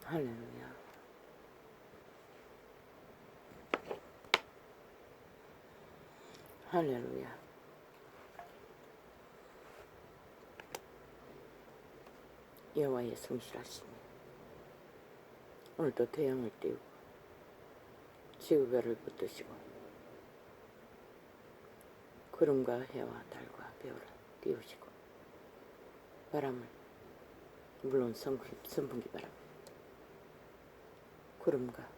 할렐루야. 할렐루야. 여호와의 성실하심이 오늘도 태양을 띄우고 지구별을 붙드시고 구름과 해와 달과 별을 띄우시고 바람을 물론 선풍기 바람 구름과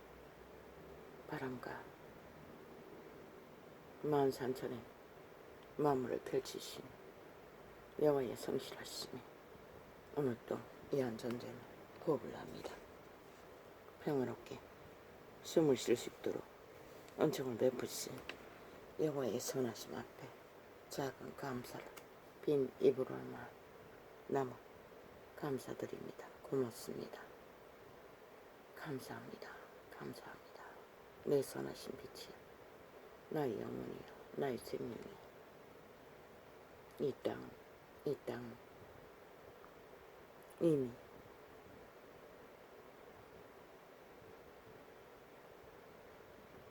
바람과 만산천에 만물을 펼치신 여호와의 성실하심이 오늘 또 이한 전쟁에 호흡을 합니다. 평화롭게 숨을 쉴 수 있도록 은총을 베푸신 여호와의 선하심 앞에 작은 감사를 빈 입으로만 남아 감사드립니다. 고맙습니다. 감사합니다. 감사합니다. 내 선하신 빛이여 나의 영혼이여 나의 생명이여 이 땅 이미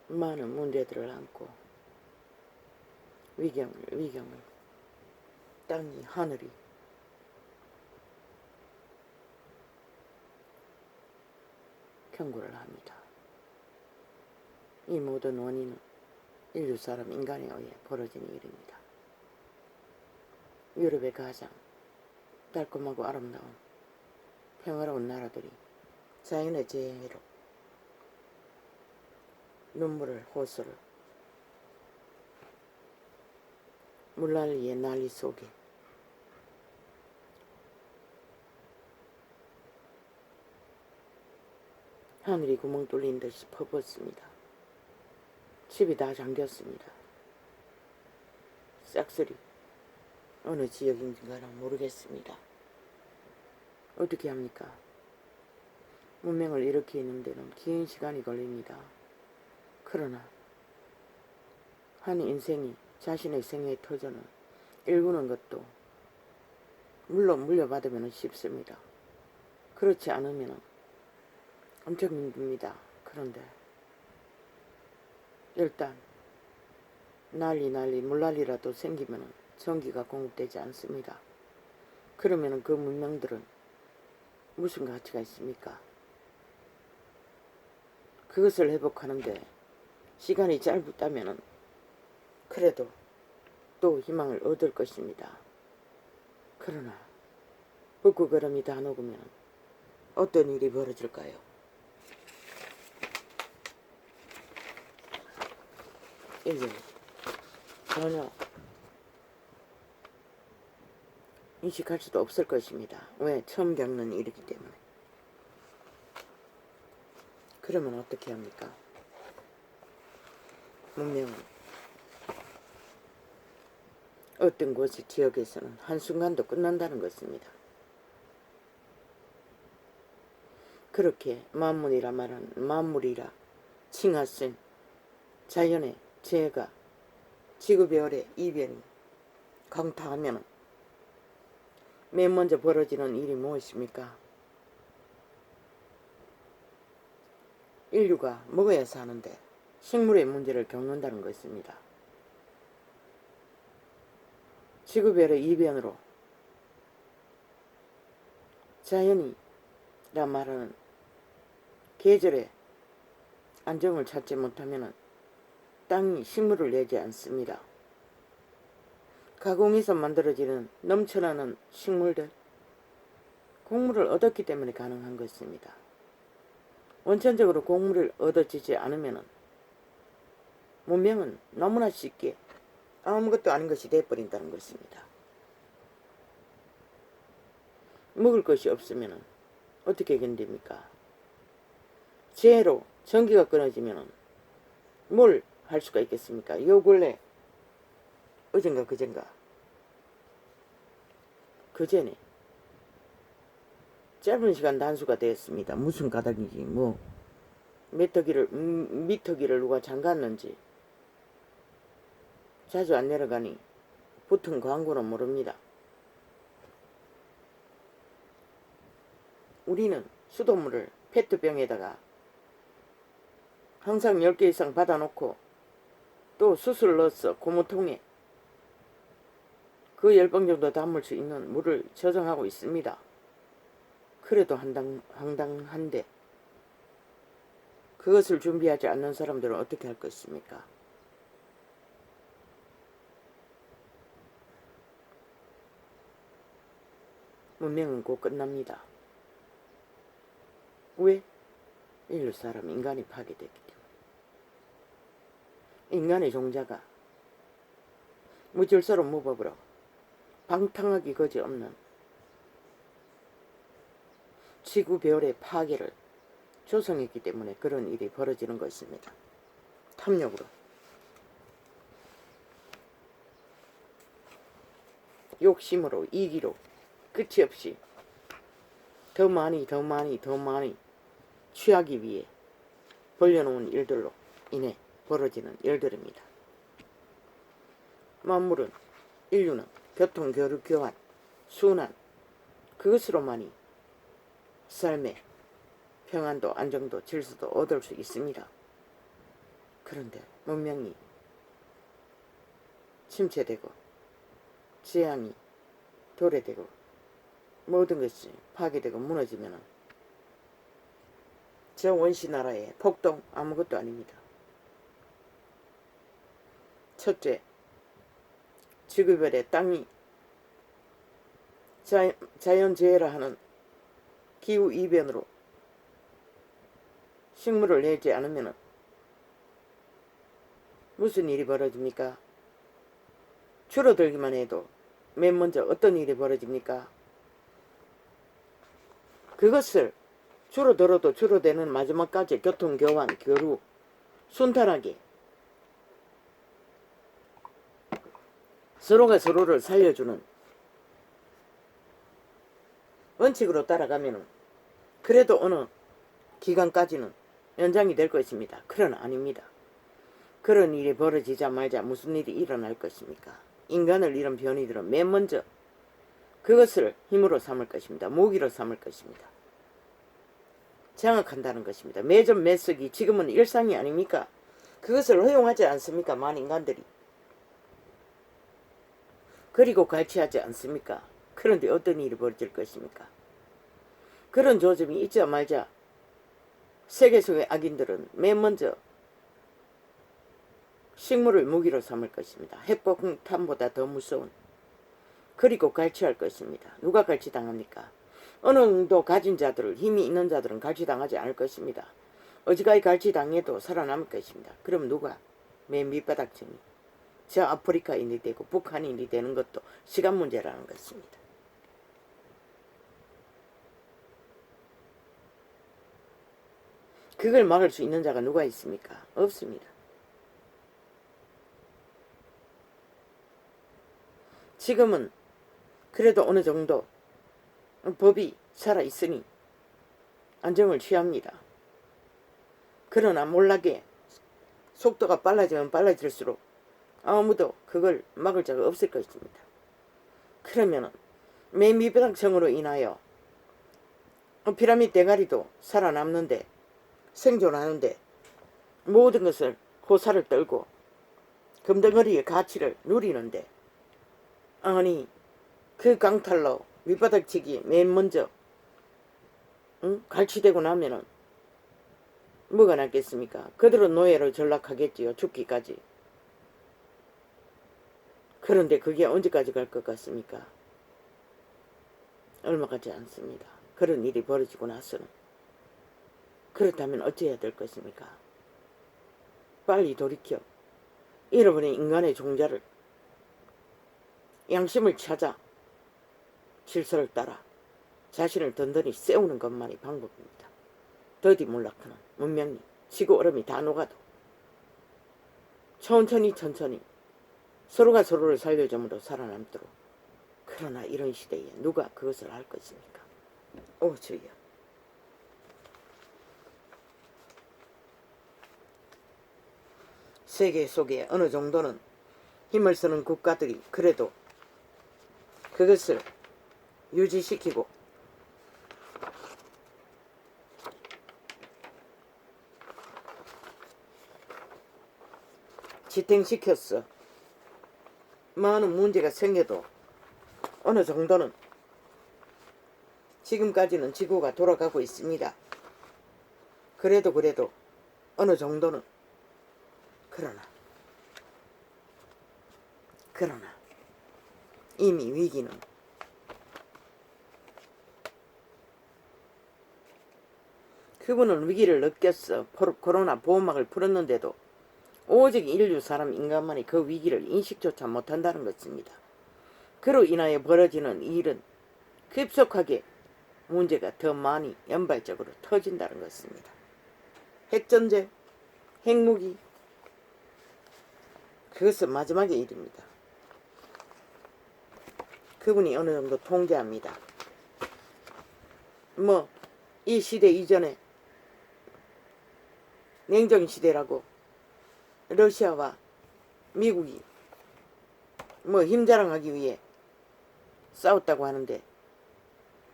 많은 문제들을 안고 위경을 땅이 하늘이 경고를 합니다. 이 모든 원인은 인류 사람 인간에 의해 벌어진 일입니다. 유럽의 가장 달콤하고 아름다운 평화로운 나라들이 자연의 재해로 눈물을 호소를 물난리의 난리 속에 하늘이 구멍 뚫린 듯이 퍼붓습니다. 집이 다 잠겼습니다. 싹쓸이 어느 지역인가는 모르겠습니다. 어떻게 합니까? 문명을 일으키는 데는 긴 시간이 걸립니다. 그러나 한 인생이 자신의 생애의 터전을 일구는 것도 물론 물려받으면 쉽습니다. 그렇지 않으면 엄청 힘듭니다. 그런데 일단 난리 물난리라도 생기면 전기가 공급되지 않습니다. 그러면 그 문명들은 무슨 가치가 있습니까? 그것을 회복하는데 시간이 짧다면 그래도 또 희망을 얻을 것입니다. 그러나 붓구걸음이 다 녹으면 어떤 일이 벌어질까요? 이제 전혀 인식할 수도 없을 것입니다. 왜? 처음 겪는 일이기 때문에. 그러면 어떻게 합니까? 문명은 어떤 곳의 지역에서는 한순간도 끝난다는 것입니다. 그렇게 만물이라 칭하신 자연의 재해가 지구별의 이변이 강타하면 맨 먼저 벌어지는 일이 무엇입니까? 인류가 먹어야 사는데 식물의 문제를 겪는다는 것입니다. 지구별의 이변으로 자연이라 말하는 계절의 안정을 찾지 못하면 땅이 식물을 내지 않습니다. 가공해서 만들어지는 넘쳐나는 식물들, 곡물을 얻었기 때문에 가능한 것입니다. 원천적으로 곡물을 얻어지지 않으면 문명은 너무나 쉽게 아무것도 아닌 것이 되어버린다는 것입니다. 먹을 것이 없으면 어떻게 견딥니까? 재해로 전기가 끊어지면 뭘 할 수가 있겠습니까? 요 근래 어젠가 그전에 짧은 시간 단수가 되었습니다. 무슨 까닭인지 미터기를 누가 잠갔는지 자주 안 내려가니 붙은 광고는 모릅니다. 우리는 수돗물을 페트병에다가 항상 10개 이상 받아놓고 또 수술 넣어서 고무통에 그 10병 정도 담을 수 있는 물을 저장하고 있습니다. 그래도 황당한데 그것을 준비하지 않는 사람들은 어떻게 할 것입니까? 문명은 곧 끝납니다. 왜? 인류 사람 인간이 파괴되기 때문에. 인간의 종자가 무질서로 무법으로 방탕하기 거지없는 지구별의 파괴를 조성했기 때문에 그런 일이 벌어지는 것입니다. 탐욕으로. 욕심으로, 이기로 끝이 없이 더 많이 취하기 위해 벌려놓은 일들로 인해 벌어지는 일들입니다. 만물은, 인류는 교통, 교류, 교환, 순환 그것으로만이 삶의 평안도, 안정도, 질서도 얻을 수 있습니다. 그런데 문명이 침체되고 재앙이 도래되고 모든 것이 파괴되고 무너지면 저 원시나라의 폭동 아무것도 아닙니다. 첫째, 지구별의 땅이 자연재해라 하는 기후이변으로 식물을 내지 않으면 무슨 일이 벌어집니까? 줄어들기만 해도 맨 먼저 어떤 일이 벌어집니까? 그것을 줄어들어도 줄어드는 마지막까지 교통, 교환, 교류 순탄하게 서로가 서로를 살려주는 원칙으로 따라가면 그래도 어느 기간까지는 연장이 될 것입니다. 그러나 아닙니다. 그런 일이 벌어지자마자 무슨 일이 일어날 것입니까? 인간을 잃은 변이들은 맨 먼저 그것을 힘으로 삼을 것입니다. 무기로 삼을 것입니다. 장악한다는 것입니다. 매점 매석이 지금은 일상이 아닙니까? 그것을 허용하지 않습니까? 많은 인간들이. 그리고 갈취하지 않습니까? 그런데 어떤 일이 벌어질 것입니까? 그런 조짐이 있자마자 세계 속의 악인들은 맨 먼저 식물을 무기로 삼을 것입니다. 핵폭탄보다 더 무서운. 그리고 갈취할 것입니다. 누가 갈취당합니까? 어느 정도 가진 자들을, 힘이 있는 자들은 갈취당하지 않을 것입니다. 어지간히 갈취당해도 살아남을 것입니다. 그럼 누가? 맨 밑바닥층이. 저 아프리카인이 되고 북한인이 되는 것도 시간 문제라는 것입니다. 그걸 막을 수 있는 자가 누가 있습니까? 없습니다. 지금은 그래도 어느 정도 법이 살아있으니 안정을 취합니다. 그러나 몰락의 속도가 빨라지면 빨라질수록 아무도 그걸 막을 자가 없을 것입니다. 그러면 맨 밑바닥층으로 인하여 피라미드 대가리도 살아남는데 생존하는데 모든 것을 호사를 떨고 금덩어리의 가치를 누리는데 아니 그 강탈로 밑바닥치기 맨 먼저 갈취되고 나면은 뭐가 낫겠습니까? 그들은 노예로 전락하겠지요. 죽기까지. 그런데 그게 언제까지 갈 것 같습니까? 얼마 가지 않습니다. 그런 일이 벌어지고 나서는. 그렇다면 어찌해야 될 것입니까? 빨리 돌이켜 잃어버린 인간의 종자를 양심을 찾아 질서를 따라 자신을 든든히 세우는 것만이 방법입니다. 더디 몰락하는 문명이 지구 얼음이 다 녹아도 천천히 서로가 서로를 살려줌으로 살아남도록. 그러나 이런 시대에 누가 그것을 할 것입니까? 오 주여. 세계 속에 어느 정도는 힘을 쓰는 국가들이 그래도 그것을 유지시키고 지탱시켰어. 많은 문제가 생겨도 어느 정도는 지금까지는 지구가 돌아가고 있습니다. 그래도 어느 정도는 그러나 이미 위기는 그분은 위기를 느꼈어. 코로나 보호막을 풀었는데도 오직 인류 사람 인간만이 그 위기를 인식조차 못한다는 것입니다. 그로 인하여 벌어지는 일은 급속하게 문제가 더 많이 연발적으로 터진다는 것입니다. 핵전쟁, 핵무기, 그것은 마지막의 일입니다. 그분이 어느 정도 통제합니다. 이 시대 이전에 냉전시대라고 러시아와 미국이 힘자랑하기 위해 싸웠다고 하는데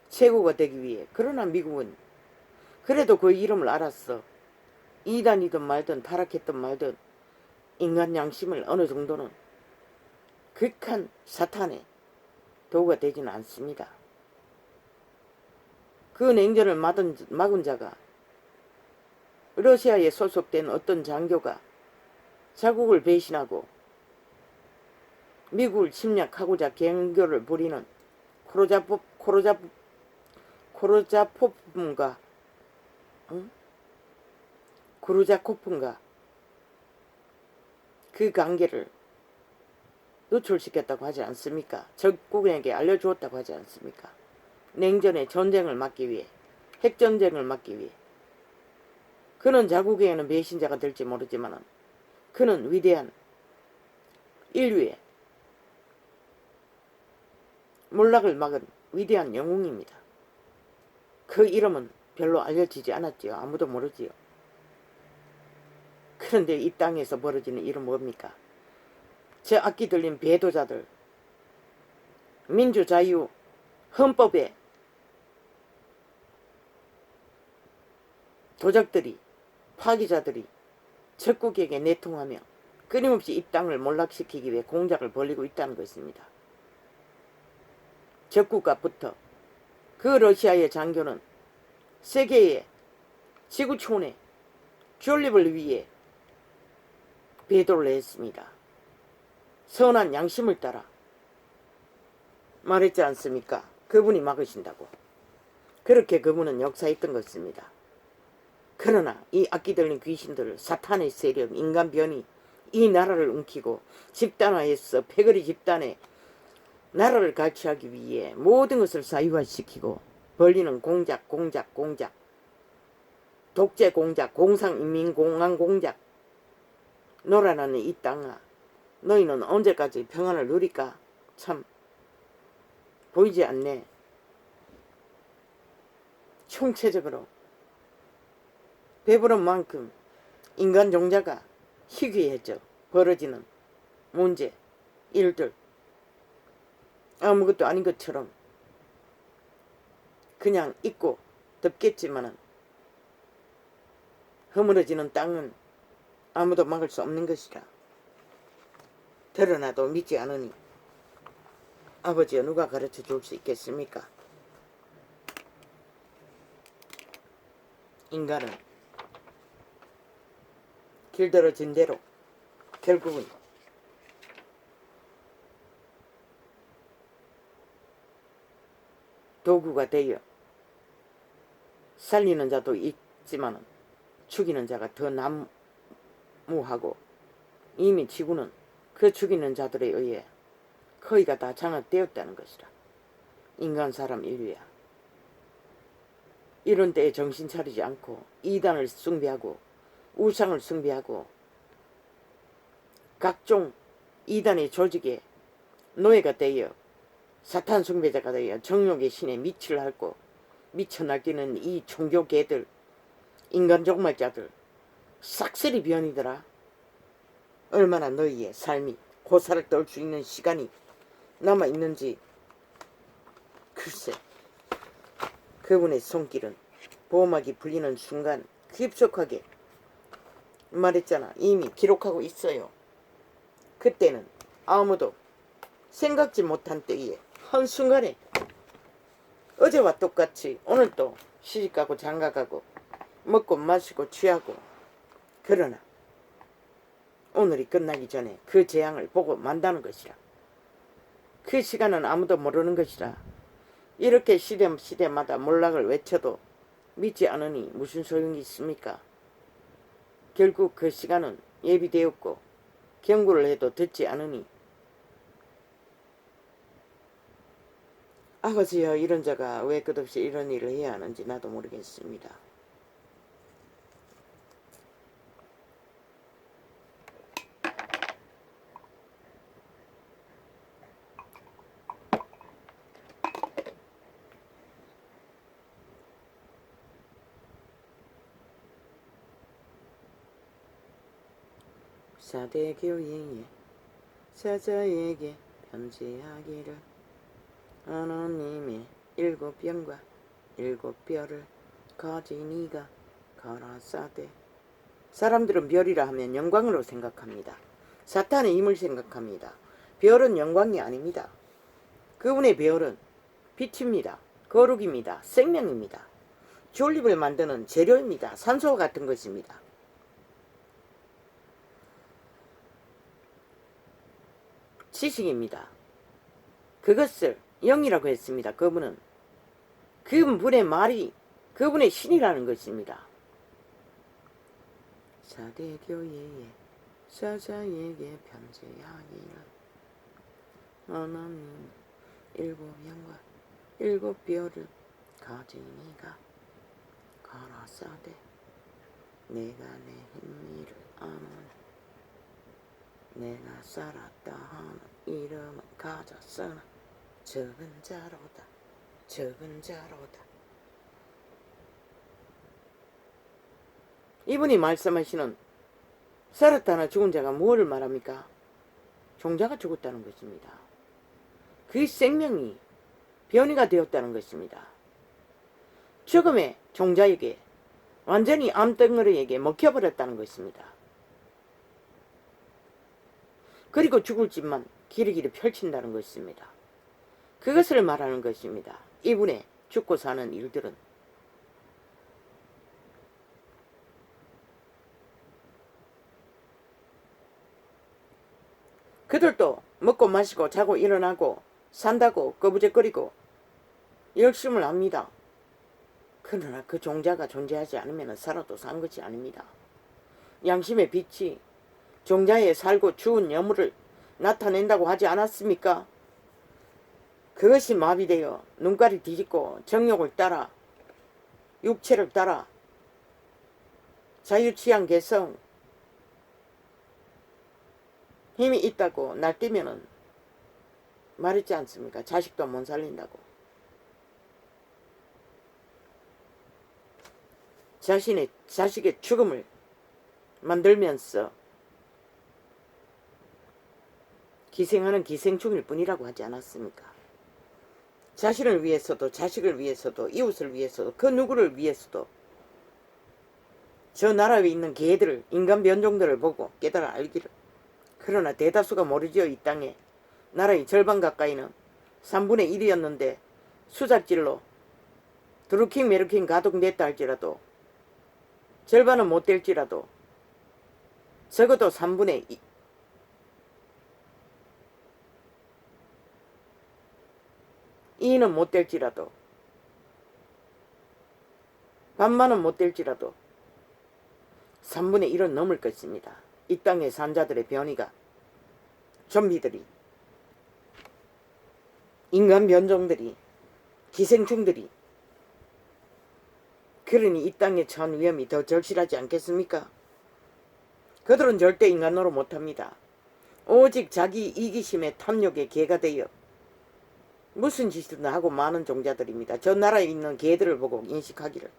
최고가 되기 위해. 그러나 미국은 그래도 그 이름을 알았어. 이단이든 말든 타락했든 말든 인간 양심을 어느 정도는 극한 사탄의 도구가 되지는 않습니다. 그 냉전을 막은 자가 러시아에 소속된 어떤 장교가 자국을 배신하고 미국을 침략하고자 경교를 부리는 구르자코프인가 그 관계를 노출시켰다고 하지 않습니까? 적국에게 알려주었다고 하지 않습니까? 냉전의 전쟁을 막기 위해, 핵전쟁을 막기 위해. 그는 자국에게는 배신자가 될지 모르지만 그는 위대한 인류의 몰락을 막은 위대한 영웅입니다. 그 이름은 별로 알려지지 않았지요. 아무도 모르지요. 그런데 이 땅에서 벌어지는 일은 뭡니까? 저 악기 들린 배도자들, 민주자유, 헌법에 도적들이, 파기자들이 적국에게 내통하며 끊임없이 이 땅을 몰락시키기 위해 공작을 벌이고 있다는 것입니다. 적국가부터 그 러시아의 장교는 세계의 지구촌의 존립을 위해 배도를 했습니다. 선한 양심을 따라 말했지 않습니까? 그분이 막으신다고. 그렇게 그분은 역사했던 것입니다. 그러나 이 악기 들린 귀신들, 사탄의 세력, 인간 변이 이 나라를 움키고 집단화해서 패거리 집단에 나라를 갈취하기 위해 모든 것을 사유화시키고 벌리는 공작, 독재 공작, 공상인민공안 공작. 놀아나는 이 땅아, 너희는 언제까지 평안을 누릴까? 참 보이지 않네. 총체적으로 배부른 만큼 인간 종자가 희귀해져 벌어지는 문제, 일들, 아무것도 아닌 것처럼 그냥 있고 덮겠지만은 허물어지는 땅은 아무도 막을 수 없는 것이라. 드러나도 믿지 않으니 아버지여 누가 가르쳐 줄 수 있겠습니까? 인간은 길들어진 대로 결국은 도구가 되어 살리는 자도 있지만 죽이는 자가 더 난무하고 이미 지구는 그 죽이는 자들에 의해 거의가 다 장악되었다는 것이라. 인간 사람 인류야. 이런 때에 정신 차리지 않고 이단을 숭배하고 우상을 숭배하고 각종 이단의 조직에 노예가 되어 사탄 숭배자가 되어 정욕의 신에 미치를 앓고 미쳐 날뛰는 이 종교개들, 인간 종말자들, 싹쓸이 변이더라. 얼마나 너희의 삶이 고사를 떨 수 있는 시간이 남아있는지. 글쎄, 그분의 손길은 보호막이 풀리는 순간 급속하게 말했잖아. 이미 기록하고 있어요. 그때는 아무도 생각지 못한 때에 한순간에 어제와 똑같이 오늘도 시집가고 장가가고 먹고 마시고 취하고, 그러나 오늘이 끝나기 전에 그 재앙을 보고 만다는 것이라. 그 시간은 아무도 모르는 것이라. 이렇게 시대마다 몰락을 외쳐도 믿지 않으니 무슨 소용이 있습니까? 결국 그 시간은 예비되었고 경고를 해도 듣지 않으니, 아버지여, 이런 자가 왜 끝없이 이런 일을 해야 하는지 나도 모르겠습니다. 사대교회에 사자에게 편지하기를, 하나님의 7병과 7별을 가지니가 가라사대. 사람들은 별이라 하면 영광으로 생각합니다. 사탄의 힘을 생각합니다. 별은 영광이 아닙니다. 그분의 별은 빛입니다. 거룩입니다. 생명입니다. 존립을 만드는 재료입니다. 산소와 같은 것입니다. 지식입니다. 그것을 영이라고 했습니다. 그분은, 그분의 말이 그분의 신이라는 것입니다. 사대교회에 사자에게 편지하기를, 하나님 7병과 7별을 가지니가 가라사대. 내가 내 힘미를 아는, 내가 살았다 하는 이름은 가졌으나 적은 자로다. 적은 자로다. 이분이 말씀하시는 살았다나 죽은 자가 무엇을 말합니까? 종자가 죽었다는 것입니다. 그 생명이 변이가 되었다는 것입니다. 죽음의 종자에게, 완전히 암덩어리에게 먹혀버렸다는 것입니다. 그리고 죽을 집만 기리기리 펼친다는 것입니다. 그것을 말하는 것입니다. 이분의 죽고 사는 일들은. 그들도 먹고 마시고 자고 일어나고 산다고 거부적거리고 열심을 합니다. 그러나 그 종자가 존재하지 않으면 살아도 산 것이 아닙니다. 양심의 빛이 종자에 살고 주운 여물을 나타낸다고 하지 않았습니까? 그것이 마비되어 눈깔이 뒤집고 정욕을 따라, 육체를 따라, 자유취향 개성, 힘이 있다고 날뛰면은 말했지 않습니까? 자식도 못 살린다고. 자식의 죽음을 만들면서 기생하는 기생충일 뿐이라고 하지 않았습니까? 자신을 위해서도, 자식을 위해서도, 이웃을 위해서도, 그 누구를 위해서도 저 나라에 있는 개들을, 인간 변종들을 보고 깨달아 알기를. 그러나 대다수가 모르지요. 이 땅에 나라의 절반 가까이는 3분의 1이었는데 수작질로 드루킹 메르킹 가동됐다 할지라도, 절반은 못 될지라도 적어도 3분의 2는 못 될지라도, 반만은 못 될지라도 3분의 1은 넘을 것입니다. 이 땅의 산자들의 변이가, 좀비들이, 인간 변종들이, 기생충들이. 그러니 이 땅에 처한 위험이 더 절실하지 않겠습니까? 그들은 절대 인간 노릇 못합니다. 오직 자기 이기심의 탐욕의 개가 되어 무슨 짓이든 하고 많은 종자들입니다. 저 나라에 있는 개들을 보고 인식하기를,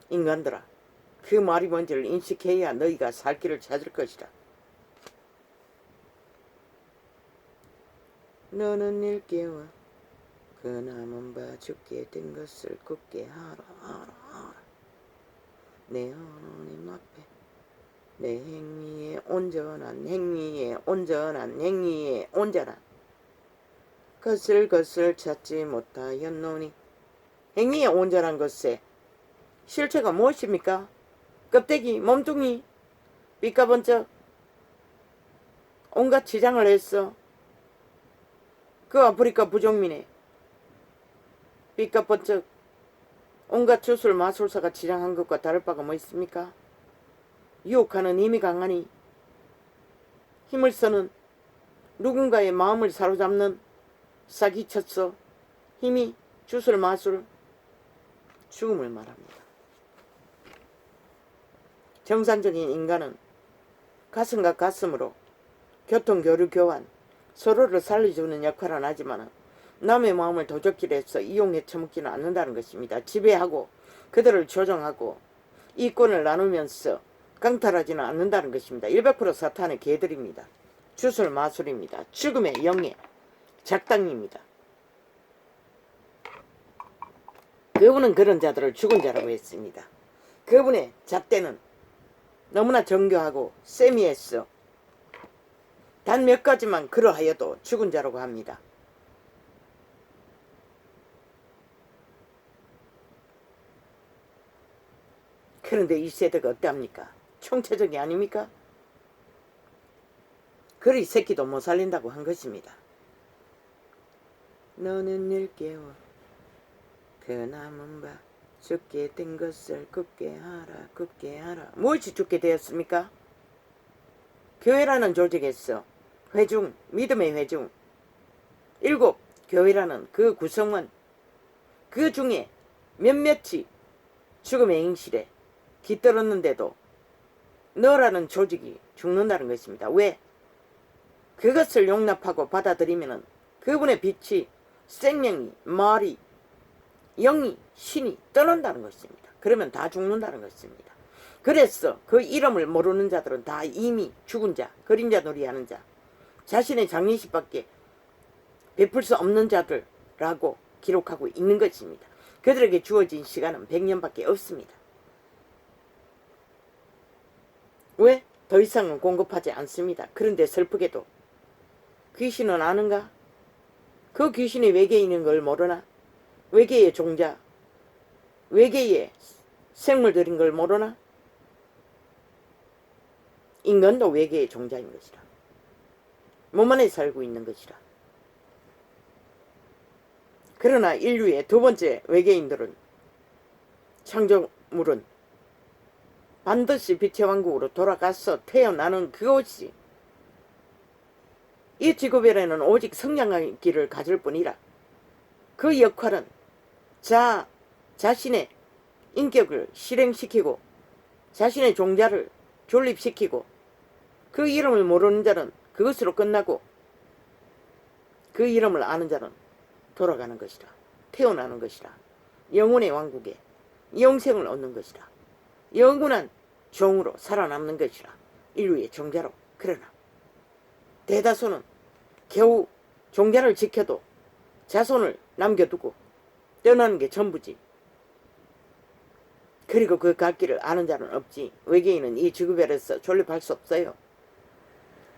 인간들아, 그 말이 뭔지를 인식해야 너희가 살 길을 찾을 것이라. 너는 일깨워 그 남은 바 죽게 된 것을 굳게 하라. 내 하나님 앞에 내 행위에 온전한 행위에 온전한 행위에 온전한 것을 찾지 못하였노니. 행위에 온전한 것의 실체가 무엇입니까? 껍데기, 몸뚱이, 삐까번쩍 온갖 지장을 했어. 그 아프리카 부족민의 삐까번쩍 온갖 주술 마술사가 지장한 것과 다를 바가 뭐 있습니까? 유혹하는 힘이 강하니 힘을 쓰는 누군가의 마음을 사로잡는 사기쳤어. 힘이 주술 마술 죽음을 말합니다. 정상적인 인간은 가슴과 가슴으로 교통, 교류, 교환, 서로를 살려주는 역할은 하지만 남의 마음을 도적질로 해서 이용해 처먹지는 않는다는 것입니다. 지배하고 그들을 조정하고 이권을 나누면서 강탈하지는 않는다는 것입니다. 100% 사탄의 개들입니다. 주술 마술입니다. 죽음의 영예 작당입니다. 그분은 그런 자들을 죽은 자라고 했습니다. 그분의 잣대는 너무나 정교하고 세미했어. 단 몇 가지만 그러하여도 죽은 자라고 합니다. 그런데 이 세대가 어떠합니까? 총체적이 아닙니까? 그리 새끼도 못 살린다고 한 것입니다. 너는 늘 깨워 그 남은 바 죽게 된 것을 굳게 하라 굳게 하라. 무엇이 죽게 되었습니까? 교회라는 조직에서 회중, 믿음의 회중 7 교회라는 그 구성원 그 중에 몇몇이 죽음의 행실에 깃들었는데도 너라는 조직이 죽는다는 것입니다. 왜? 그것을 용납하고 받아들이면 그분의 빛이 생명이 말이 영이 신이 떠난다는 것입니다. 그러면 다 죽는다는 것입니다. 그래서 그 이름을 모르는 자들은 다 이미 죽은 자, 그림자 놀이하는 자, 자신의 장례식밖에 베풀 수 없는 자들라고 기록하고 있는 것입니다. 그들에게 주어진 시간은 100년밖에 없습니다. 왜? 더 이상은 공급하지 않습니다. 그런데 슬프게도 귀신은 아는가? 그 귀신이 외계에 있는 걸 모르나? 외계의 종자, 외계의 생물들인 걸 모르나? 인간도 외계의 종자인 것이라. 몸 안에 살고 있는 것이라. 그러나 인류의 두 번째 외계인들은 창조물은 반드시 빛의 왕국으로 돌아가서 태어나는 그것이 이 지구별에는 오직 성장하기를 가질 뿐이라. 그 역할은 자신의 인격을 실행시키고 자신의 종자를 존립시키고 그 이름을 모르는 자는 그것으로 끝나고 그 이름을 아는 자는 돌아가는 것이라. 태어나는 것이라. 영혼의 왕국에 영생을 얻는 것이라. 영원한 종으로 살아남는 것이라. 인류의 종자로. 그러나 대다수는 겨우 종자를 지켜도 자손을 남겨두고 떠나는 게 전부지. 그리고 그 갈 길을 아는 자는 없지. 외계인은 이 지구별에서 존립할 수 없어요.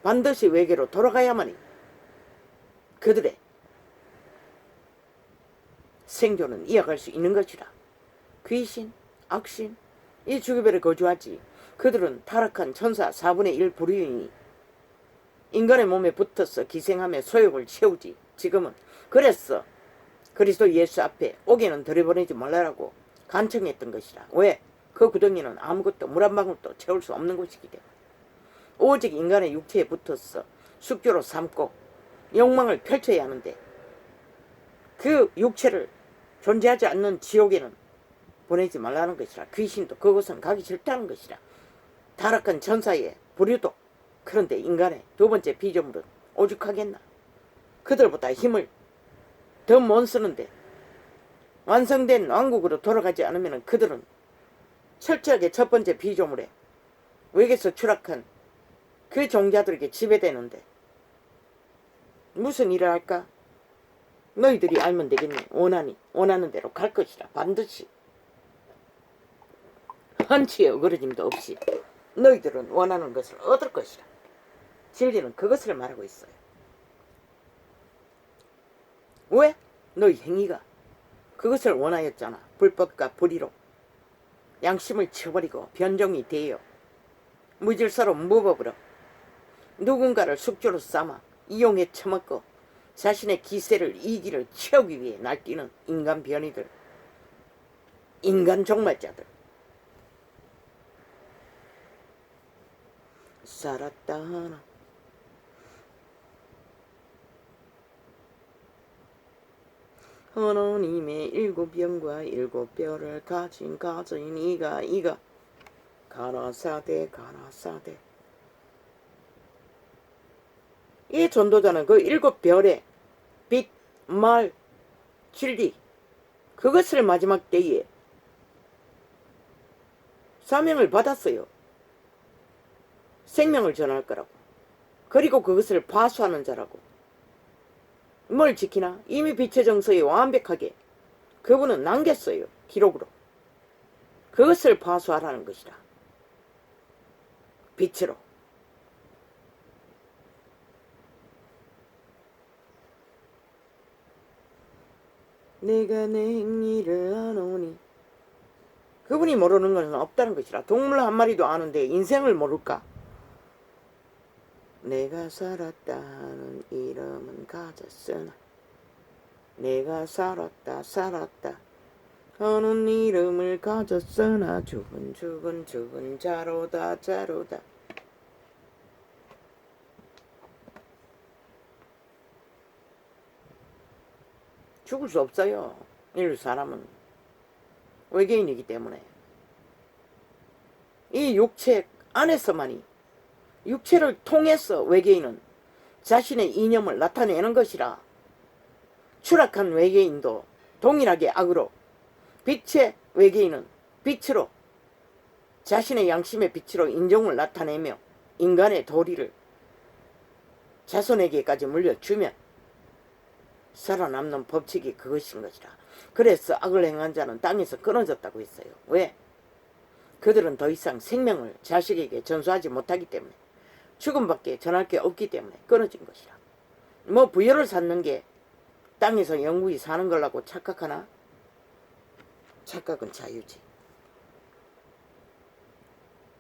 반드시 외계로 돌아가야만이 그들의 생존은 이어갈 수 있는 것이라. 귀신, 악신, 이 지구별에 거주하지. 그들은 타락한 천사 4분의 1 불의인이 인간의 몸에 붙어서 기생하며 소욕을 채우지. 지금은 그래서 그리스도 예수 앞에 오게는 들여보내지 말라라고 간청했던 것이라. 왜? 그 구덩이는 아무것도 물 한 방울도 채울 수 없는 곳이기 때문에. 오직 인간의 육체에 붙어서 숙주로 삼고 욕망을 펼쳐야 하는데 그 육체를 존재하지 않는 지옥에는 보내지 말라는 것이라. 귀신도 그곳은 가기 싫다는 것이라. 타락한 천사의 부류도. 그런데 인간의 두 번째 피조물은 오죽하겠나. 그들보다 힘을 더 못 쓰는데 완성된 왕국으로 돌아가지 않으면 그들은 철저하게 첫 번째 피조물에 외계에서 추락한 그 종자들에게 지배되는데 무슨 일을 할까? 너희들이 알면 되겠니? 원하는 대로 갈 것이라. 반드시 한치의 어그러짐도 없이 너희들은 원하는 것을 얻을 것이라. 진리는 그것을 말하고 있어요. 왜? 너희 행위가 그것을 원하였잖아. 불법과 불의로 양심을 쳐버리고 변종이 되어 무질서로 무법으로 누군가를 숙주로 삼아 이용해 처먹고 자신의 기세를 이기를 채우기 위해 날뛰는 인간 변이들, 인간 종말자들. 살았다 하나 하나님의 일곱 영과 일곱 별을 가진 이가 가나사대. 이 전도자는 그 일곱 별의 빛, 말, 진리 그것을 마지막 때에 사명을 받았어요. 생명을 전할 거라고. 그리고 그것을 파수하는 자라고. 뭘 지키나? 이미 빛의 정서에 완벽하게 그분은 남겼어요. 기록으로. 그것을 파수하라는 것이다. 빛으로. 내가 내 행위를 아노니. 그분이 모르는 것은 없다는 것이라. 동물 한 마리도 아는데 인생을 모를까? 내가 살았다는 이름은 가졌으나 내가 살았다 하는 이름을 가졌으나 죽은 자로다. 죽을 수 없어요. 인류 사람은 외계인이기 때문에. 이 육체 안에서만이, 육체를 통해서 외계인은 자신의 이념을 나타내는 것이라. 추락한 외계인도 동일하게 악으로, 빛의 외계인은 빛으로, 자신의 양심의 빛으로 인종을 나타내며 인간의 도리를 자손에게까지 물려주면 살아남는 법칙이 그것인 것이라. 그래서 악을 행한 자는 땅에서 끊어졌다고 했어요. 왜? 그들은 더 이상 생명을 자식에게 전수하지 못하기 때문에, 죽음밖에 전할 게 없기 때문에 끊어진 것이라. 뭐 부여를 쌓는 게 땅에서 영구히 사는 걸라고 착각하나? 착각은 자유지.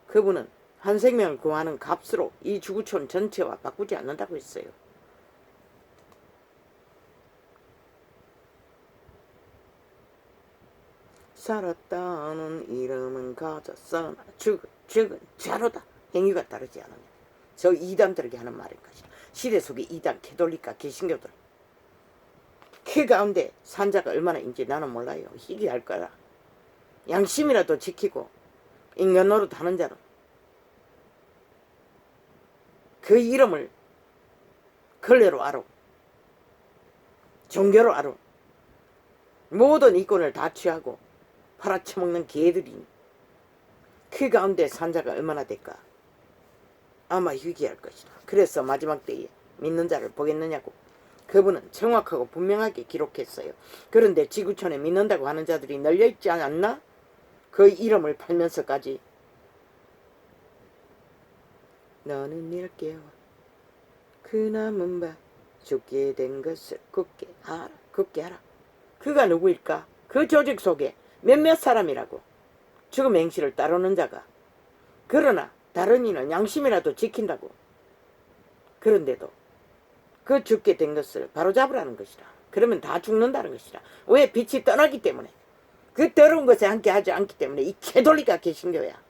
그분은 한 생명을 구하는 값으로 이 지구촌 전체와 바꾸지 않는다고 했어요. 살았다는 이름은 가졌으나 죽은 자로다. 행위가 따르지 않으면. 저 이단들에게 하는 말인 것이다. 시대 속의 이단, 캐톨릭과 개신교들. 그 가운데 산자가 얼마나인지 나는 몰라요. 희귀할 거라. 양심이라도 지키고 인간 노릇 하는 자는 그 이름을 걸레로 알아. 종교로 알아. 모든 이권을 다 취하고 팔아쳐먹는 개들이니 그 가운데 산자가 얼마나 될까? 아마 희귀할 것이다. 그래서 마지막 때에 믿는 자를 보겠느냐고. 그분은 정확하고 분명하게 기록했어요. 그런데 지구촌에 믿는다고 하는 자들이 널려있지 않았나? 그 이름을 팔면서까지 너는 일 깨워 그 남은 바 죽게 된 것을 굳게 하라. 그가 누구일까? 그 조직 속에 몇몇 사람이라고. 죽음 행실을 따르는 자가. 그러나 다른 이는 양심이라도 지킨다고. 그런데도 그 죽게 된 것을 바로잡으라는 것이라. 그러면 다 죽는다는 것이라. 왜? 빛이 떠나기 때문에. 그 더러운 것에 함께 하지 않기 때문에. 이 캐톨릭과 개신교야.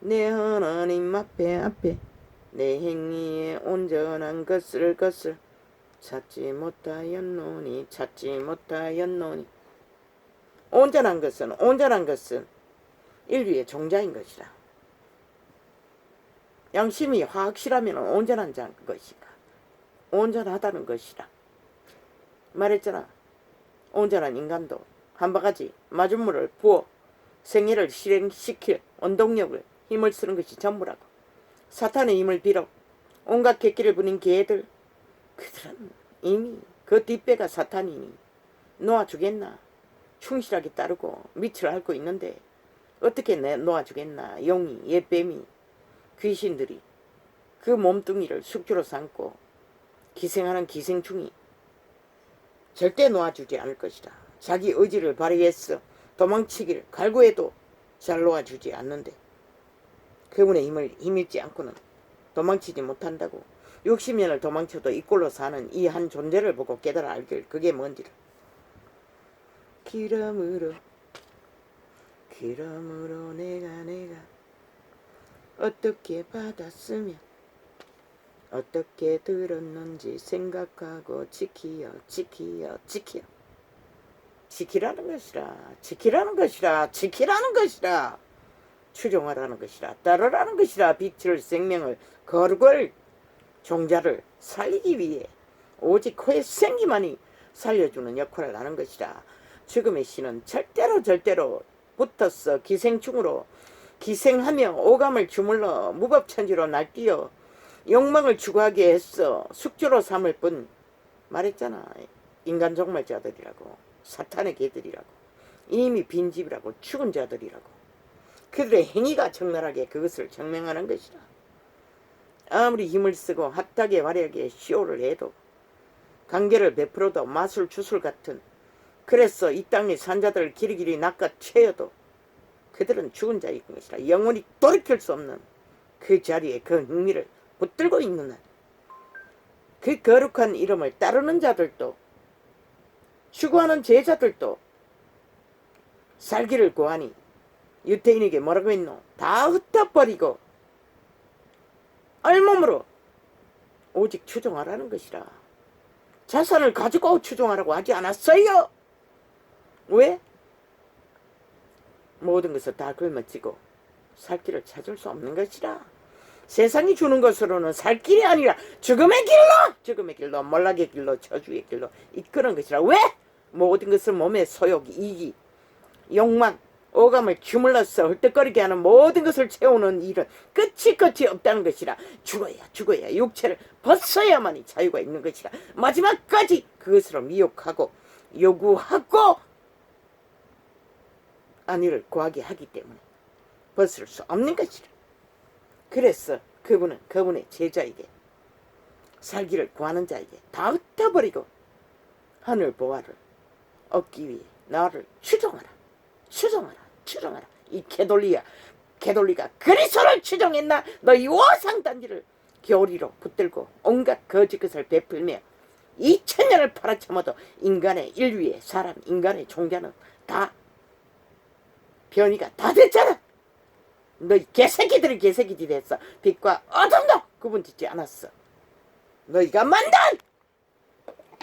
내 하나님 앞에 내 행위에 온전한 것을 찾지 못하였노니. 온전한 것은 인류의 종자인 것이라. 양심이 확실하면 온전한 것인가? 온전하다는 것이라. 말했잖아. 온전한 인간도 한 바가지 마중물을 부어 생애를 실행시킬 원동력을 힘을 쓰는 것이 전부라고. 사탄의 힘을 빌어 온갖 객기를 부린 개들, 그들은 이미 그 뒷배가 사탄이니 놓아주겠나. 충실하게 따르고 밑을 앓고 있는데 어떻게 놓아주겠나. 용이, 예뱀이, 귀신들이 그 몸뚱이를 숙주로 삼고 기생하는 기생충이 절대 놓아주지 않을 것이다. 자기 의지를 발휘해서 도망치기를 갈구해도 잘 놓아주지 않는데 그분의 힘일지 않고는 도망치지 못한다고. 60년을 도망쳐도 이 꼴로 사는 이 한 존재를 보고 깨달아 알길. 그게 뭔지를. 그러므로 내가 어떻게 받았으면 어떻게 들었는지 생각하고 지키어. 지키라는 것이라. 추종하라는 것이라. 따르라는 것이라. 빛을, 생명을, 거룩을, 종자를 살리기 위해 오직 그의 생기만이 살려주는 역할을 하는 것이라. 죽음의 신은 절대로 붙어서 기생충으로 기생하며 오감을 주물러 무법천지로 날뛰어 욕망을 추구하게 했어 숙주로 삼을 뿐. 말했잖아. 인간 종말자들이라고. 사탄의 개들이라고. 이미 빈집이라고. 죽은 자들이라고. 그들의 행위가 적나라하게 그것을 증명하는 것이라. 아무리 힘을 쓰고 핫하게 화려하게 쇼를 해도 관계를 베풀어도 마술 주술 같은 그래서 이 땅의 산자들을 길이길이 낚아채어도 그들은 죽은 자일 것이라. 영원히 돌이킬 수 없는 그 자리에 그 흥미를 붙들고 있는 한 그 거룩한 이름을 따르는 자들도 추구하는 제자들도 살기를 구하니 유태인에게 뭐라고 했노? 다 흩어버리고 알몸으로 오직 추종하라는 것이라. 자산을 가지고 추종하라고 하지 않았어요. 왜? 모든 것을 다 굶어찌고 살 길을 찾을 수 없는 것이라. 세상이 주는 것으로는 살 길이 아니라 죽음의 길로 몰락의 길로 저주의 길로 이끄는 것이라. 왜? 모든 것을 몸의 소욕, 이기, 욕망, 오감을 주물러서 헐떡거리게 하는 모든 것을 채우는 일은 끝이 없다는 것이라. 죽어야 육체를 벗어야만이 자유가 있는 것이라. 마지막까지 그것으로 미혹하고 요구하고 안위를 구하게 하기 때문에 벗을 수 없는 것이라. 그래서 그분의 제자에게 살기를 구하는 자에게 다 흩어버리고 하늘 보화를 얻기 위해 나를 추종하라. 이 개돌리가 그리스도를 추종했나? 너희 오상단지를 교리로 붙들고 온갖 거짓 것을 베풀며 2000년을 팔아참아도 인간의 인류의 사람, 인간의 종자는 다 변이가 다 됐잖아. 너희 개새끼들이 개새끼들이 됐어. 빛과 어둠도 구분짓지 않았어. 너희가 만든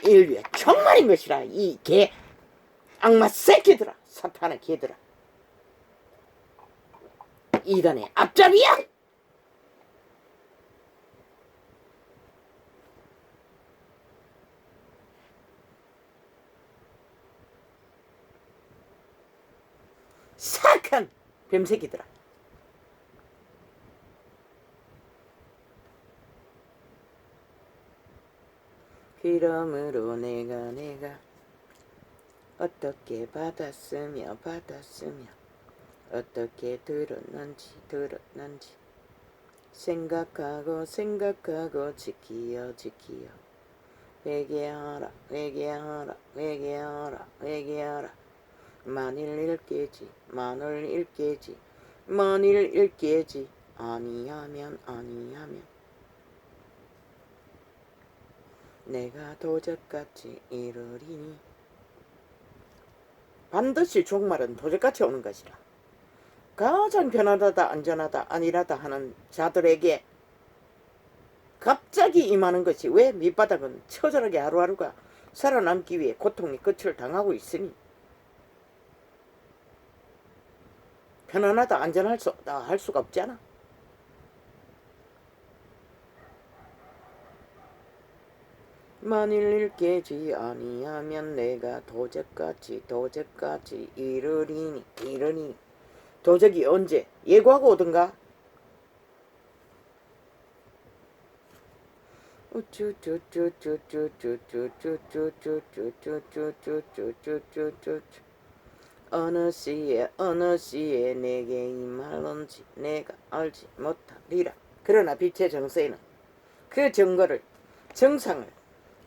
인류의 종말인 것이라. 이 개 악마 새끼들아, 사탄의 개들아, 이단의 앞잡이야. 사악한 뱀새끼들아. 그러므로 내가 어떻게 받았으며 어떻게 들었는지 생각하고 지키어 회개하라. 만일 일깨지 아니하면 내가 도적같이 이르리니. 반드시 종말은 도적같이 오는 것이라. 가장 편안하다, 안전하다, 안일하다 하는 자들에게 갑자기 임하는 것이. 왜? 밑바닥은 처절하게 하루하루가 살아남기 위해 고통의 끝을 당하고 있으니 편안하다, 안전하다 할 수가 없잖아. 만일 일깨지 아니하면 내가 도적같이 이르리니. 도적이 언제? 예고하고 오던가? 어느 시에 내게 임할런지 내가 알지 못하리라. 그러나 빛의 정서에는 그 증거를, 정상을,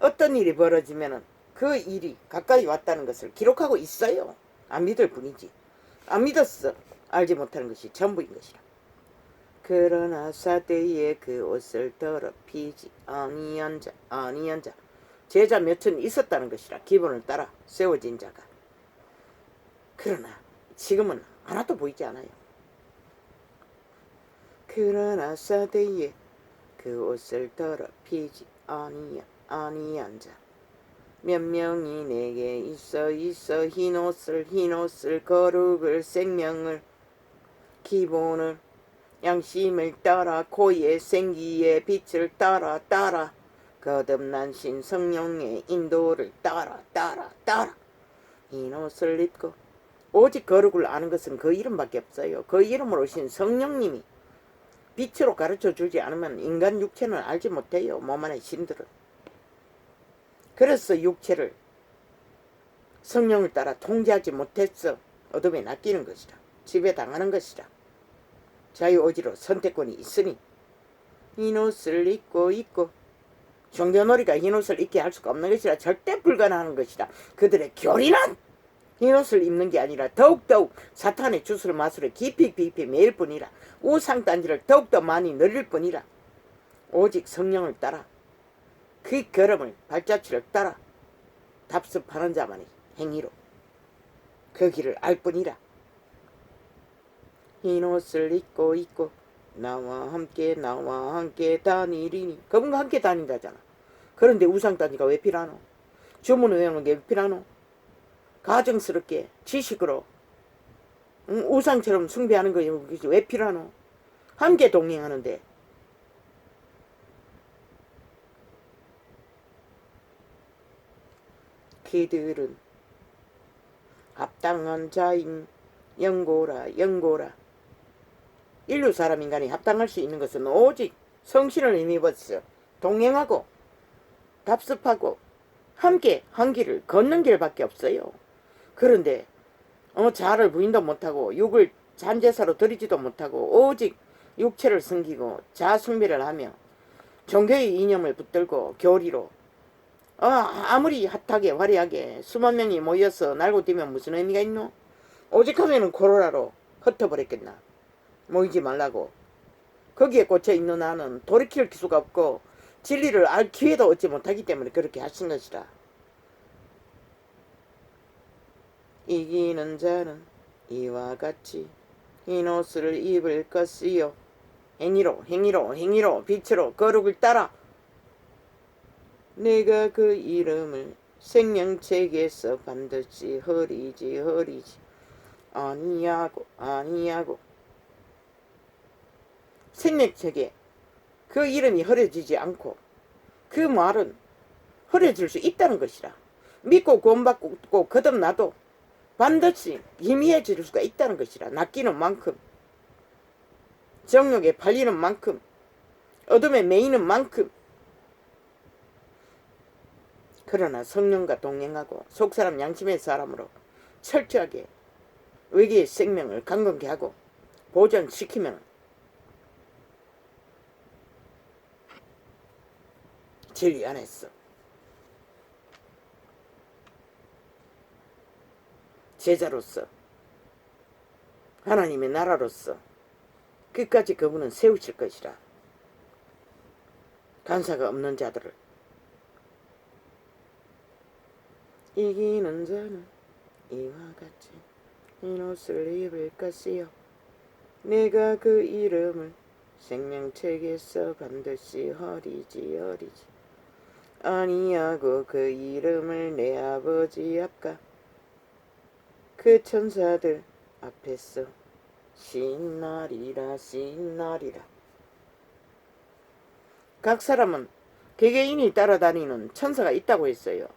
어떤 일이 벌어지면은 그 일이 가까이 왔다는 것을 기록하고 있어요. 안 믿을 뿐이지. 안 믿었어. 알지 못하는 것이 전부인 것이라. 그러나 사대에 그 옷을 더럽히지 아니한 자 제자 몇천 있었다는 것이라. 기본을 따라 세워진 자가. 그러나 지금은 하나도 보이지 않아요. 그러나 사대에 그 옷을 더럽히지 아니한 자 몇 명이 내게 있어 흰옷을 거룩을 생명을 기본을 양심을 따라 고의 생기의 빛을 따라 거듭난신 성령의 인도를 따라 흰옷을 입고 오직 거룩을 아는 것은 그 이름밖에 없어요. 그 이름으로 오신 성령님이 빛으로 가르쳐 주지 않으면 인간 육체는 알지 못해요. 몸 안의 신들은. 그래서 육체를 성령을 따라 통제하지 못했어. 어둠에 낚이는 것이라. 지배당하는 것이라. 자유오지로 선택권이 있으니 흰옷을 입고 종교놀이가 흰옷을 입게 할 수가 없는 것이라. 절대 불가능한 것이라. 그들의 교리는 흰옷을 입는 게 아니라 더욱더욱 사탄의 주술 마술에 깊이 매일 뿐이라. 우상단지를 더욱더 많이 늘릴 뿐이라. 오직 성령을 따라 그 걸음을 발자취를 따라 답습하는 자만이 행위로 그 길을 알 뿐이라. 흰옷을 입고 나와 함께 다니리니. 그분과 함께 다닌다잖아. 그런데 우상단지가 왜 필요하노? 주문 외우는 게 왜 필요하노? 가정스럽게 지식으로 우상처럼 숭배하는 것이 왜 필요하노? 함께 동행하는데. 그들은 합당한 자인 영고라. 인류 사람 인간이 합당할 수 있는 것은 오직 성신을 힘입어서 동행하고 답습하고 함께 한 길을 걷는 길밖에 없어요. 그런데 자아를 부인도 못하고 육을 잔제사로 드리지도 못하고 오직 육체를 숨기고 자아숭배를 하며 종교의 이념을 붙들고 교리로 아무리 핫하게 화려하게 수만 명이 모여서 날고 뛰면 무슨 의미가 있노? 오직 하면은 코로나로 흩어버렸겠나. 모이지 말라고. 거기에 꽂혀 있는 나는 돌이킬 수가 없고 진리를 알 기회도 얻지 못하기 때문에 그렇게 하신 것이라. 이기는 자는 이와 같이 흰옷을 입을 것이요. 행위로 빛으로 거룩을 따라 내가 그 이름을 생명책에서 반드시 허리지 아니하고 생명책에 그 이름이 흐려지지 않고 그 말은 흐려질 수 있다는 것이라. 믿고 구원받고 거듭나도 반드시 희미해질 수가 있다는 것이라. 낚이는 만큼 정욕에 팔리는 만큼 어둠에 매이는 만큼. 그러나 성령과 동행하고 속사람 양심의 사람으로 철저하게 외계의 생명을 강건케 하고 보존시키면 진리 안에서 제자로서 하나님의 나라로서 끝까지 그분은 세우실 것이라. 간사가 없는 자들을. 이기는 자는 이와 같이 흰옷을 입을 것이요. 내가 그 이름을 생명책에서 반드시 허리지 아니하고 그 이름을 내 아버지 앞과 그 천사들 앞에서 신나리라. 각 사람은 개개인이 따라다니는 천사가 있다고 했어요.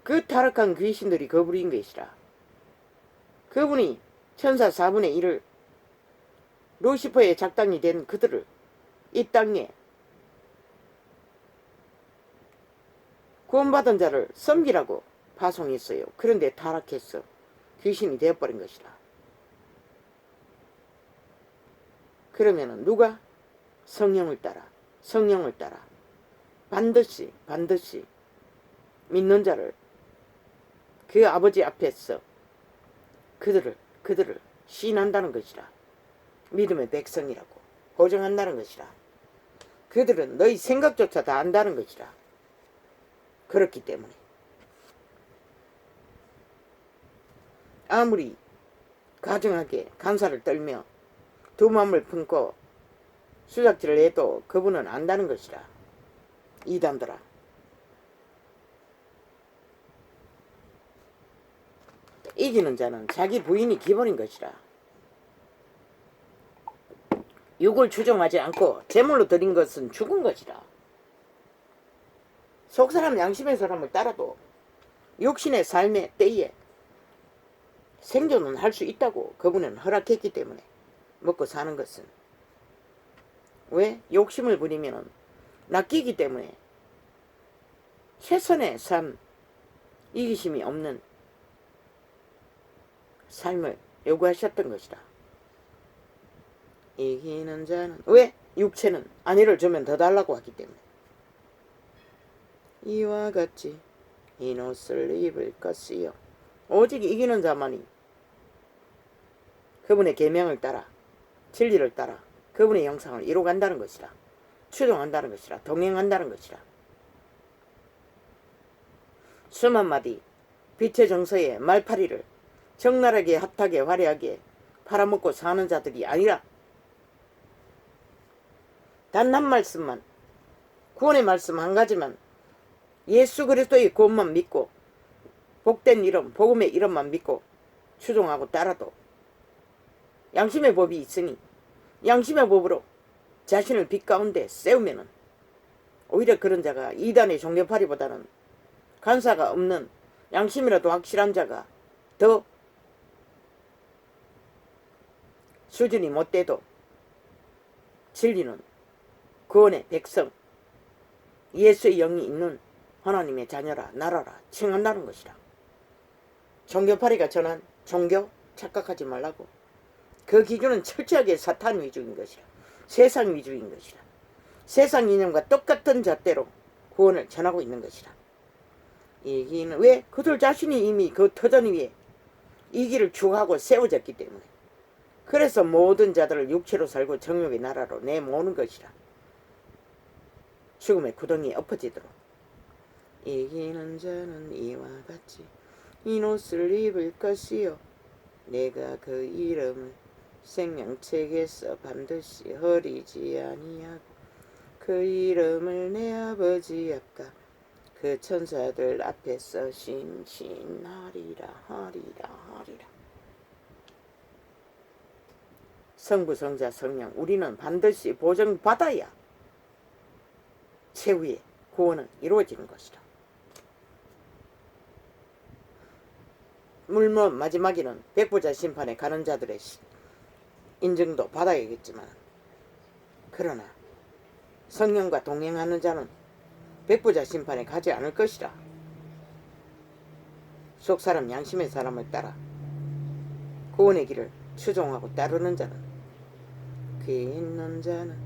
그 타락한 귀신들이 그분인 것이라. 그분이 천사 4분의 1을 루시퍼의 작당이 된 그들을 이 땅에 구원받은 자를 섬기라고 파송했어요. 그런데 타락했어. 귀신이 되어버린 것이다. 그러면은 누가? 성령을 따라 반드시 믿는 자를 그 아버지 앞에서 그들을 시인한다는 것이라. 믿음의 백성이라고 고정한다는 것이라. 그들은 너희 생각조차 다 안다는 것이라. 그렇기 때문에 아무리 가정하게 간사를 떨며 두 마음을 품고 수작질을 해도 그분은 안다는 것이라. 이단들아. 이기는 자는 자기 부인이 기본인 것이라. 육을 추종하지 않고 제물로 드린 것은 죽은 것이라. 속사람 양심의 사람을 따라도 육신의 삶의 때에 생존은 할 수 있다고 그분은 허락했기 때문에 먹고 사는 것은. 왜? 욕심을 부리면 낚이기 때문에 최선의 삶, 이기심이 없는 삶을 요구하셨던 것이다. 이기는 자는 왜? 육체는 안위를 주면 더 달라고 하기 때문에. 이와 같이 흰 옷을 입을 것이요. 오직 이기는 자만이 그분의 계명을 따라 진리를 따라 그분의 형상을 이루어간다는 것이라. 추종한다는 것이라. 동행한다는 것이라. 수만 마디 빛의 정서의 말파리를 적나라하게 핫하게 화려하게 팔아먹고 사는 자들이 아니라 단 한 말씀만, 구원의 말씀 한 가지만, 예수 그리스도의 구원만 믿고 복된 이름, 복음의 이름만 믿고 추종하고 따라도 양심의 법이 있으니 양심의 법으로 자신을 빛 가운데 세우면은 오히려 그런 자가 이단의 종교파리보다는 간사가 없는 양심이라도 확실한 자가 더 수준이 못돼도 진리는 구원의 백성, 예수의 영이 있는 하나님의 자녀라, 나라라 칭한다는 것이라. 종교파리가 전한 종교 착각하지 말라고. 그 기준은 철저하게 사탄 위주인 것이라. 세상 위주인 것이라. 세상 이념과 똑같은 잣대로 구원을 전하고 있는 것이라. 이기는 왜? 그들 자신이 이미 그 터전 위에 이 길을 추구하고 세워졌기 때문에. 그래서 모든 자들을 육체로 살고 정욕의 나라로 내모으는 것이라. 죽음의 구덩이에 엎어지도록. 이기는 자는 이와 같이 흰 옷을 입을 것이요. 내가 그 이름을 생명책에서 반드시 허리지 아니하고 그 이름을 내 아버지 앞과 그 천사들 앞에서 신신하리라 하리라. 성부, 성자, 성령 우리는 반드시 보정받아야 최후의 구원은 이루어지는 것이다. 물론 마지막에는 백보자 심판에 가는 자들의 인정도 받아야겠지만 그러나 성령과 동행하는 자는 백보자 심판에 가지 않을 것이라. 속사람 양심의 사람을 따라 구원의 길을 추종하고 따르는 자는 귀 있는 자는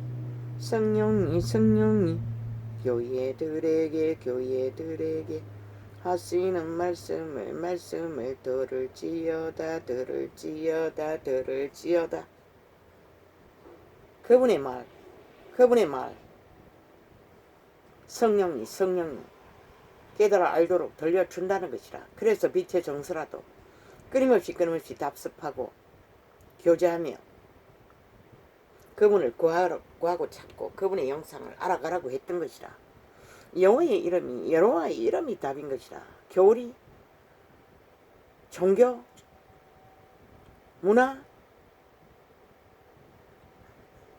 성령이 교회들에게 하시는 말씀을 들을지어다. 그분의 말 성령이 깨달아 알도록 들려준다는 것이라. 그래서 빛의 정서라도 끊임없이 답습하고 교제하며 그분을 구하고 찾고 그분의 영상을 알아가라고 했던 것이라. 여호와의 이름이 답인 것이라. 교리, 종교, 문화,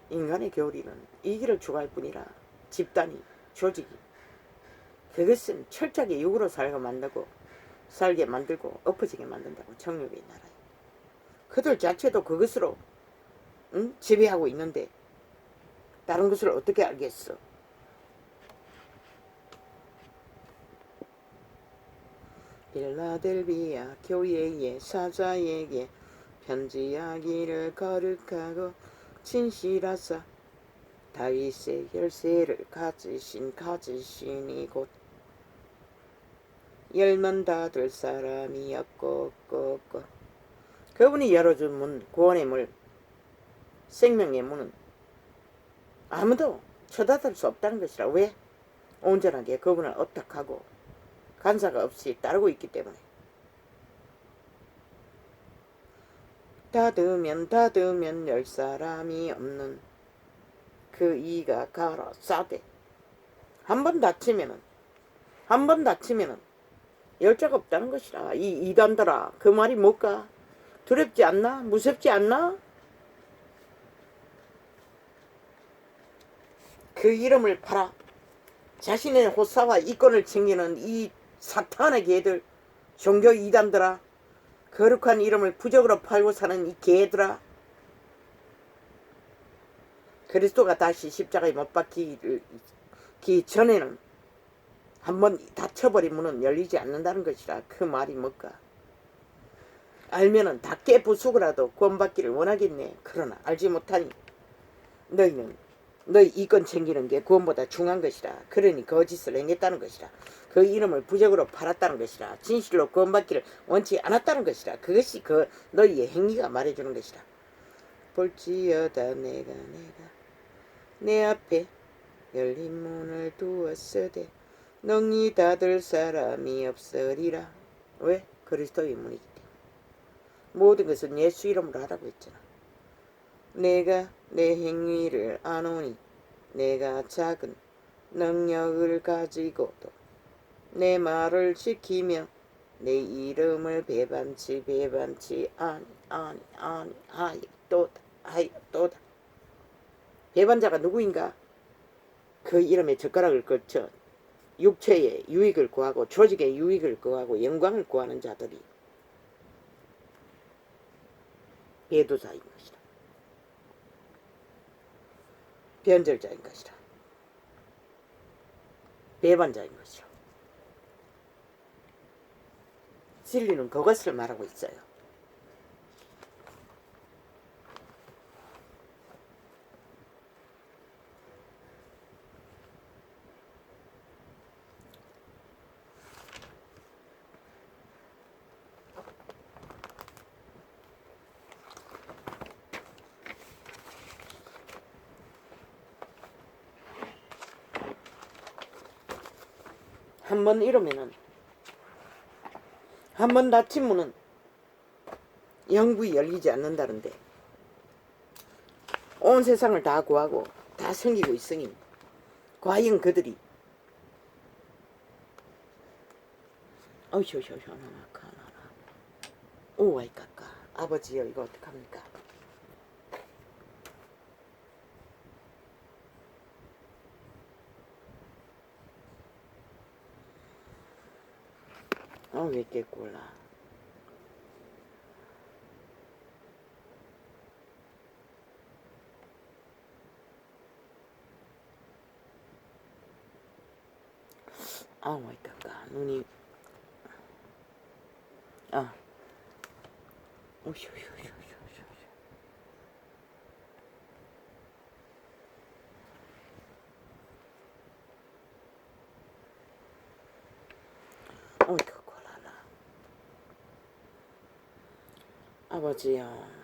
인간의 교리는 이 길을 추구할 뿐이라. 집단이, 조직이 그것은 철저하게 육으로 살게 만들고 엎어지게 만든다고. 정욕의 나라에 그들 자체도 그것으로 지배하고 있는데 다른 것을 어떻게 알겠어. 필라델비아 교회의 사자에게 편지하기를 거룩하고 진실하사 다윗의 열쇠를 가지신 이곳 열면 닫을 사람이 없고 그분이 열어준 문, 구원의 문, 생명의 문은 아무도 쳐닫을 수 없다는 것이라. 왜? 온전하게 그분을 업탁하고 간사가 없이 따르고 있기 때문에. 닫으면 열 사람이 없는 그 이가 가라사대. 한 번 닫히면은 열 자가 없다는 것이라. 이 이단들아, 그 말이 뭘까? 두렵지 않나? 무섭지 않나? 그 이름을 팔아 자신의 호사와 이권을 챙기는 이 사탄의 개들, 종교 이단들아, 거룩한 이름을 부적으로 팔고 사는 이 개들아, 그리스도가 다시 십자가에 못 박히기 전에는 한번 닫혀버린 문은 열리지 않는다는 것이라. 그 말이 뭘까? 알면은 다 깨부수고라도 구원받기를 원하겠네. 그러나 알지 못하니 너희는 너희 이권 챙기는 게 구원보다 중요한 것이라. 그러니 거짓을 행했다는 것이라. 그 이름을 부적으로 팔았다는 것이라. 진실로 구원받기를 원치 않았다는 것이라. 그것이 그 너희의 행위가 말해주는 것이라. 볼지어다 내가 내 앞에 열린 문을 두었으되 능히 닫을 사람이 없으리라. 왜? 그리스도의 문이기 때문에. 모든 것은 예수 이름으로 하라고 했잖아. 내가 내 행위를 아노니 내가 작은 능력을 가지고도 내 말을 지키며 내 이름을 배반치 아니 하였도다. 배반자가 누구인가? 그 이름에 젓가락을 걸쳐 육체의 유익을 구하고 조직의 유익을 구하고 영광을 구하는 자들이 배도자인 것이다. 변절자인 것이라. 배반자인 것이라. 진리는 그것을 말하고 있어요. 한 번 이러면은, 한 번 닫힌 문은 영구히 열리지 않는다는데, 온 세상을 다 구하고 다 섬기고 있으니 과연 그들이 오와이까까 아버지여 이거 어떡합니까? 왜 이렇게 꼴라? 와이까까 눈이 이거 꼴라라. 아버지야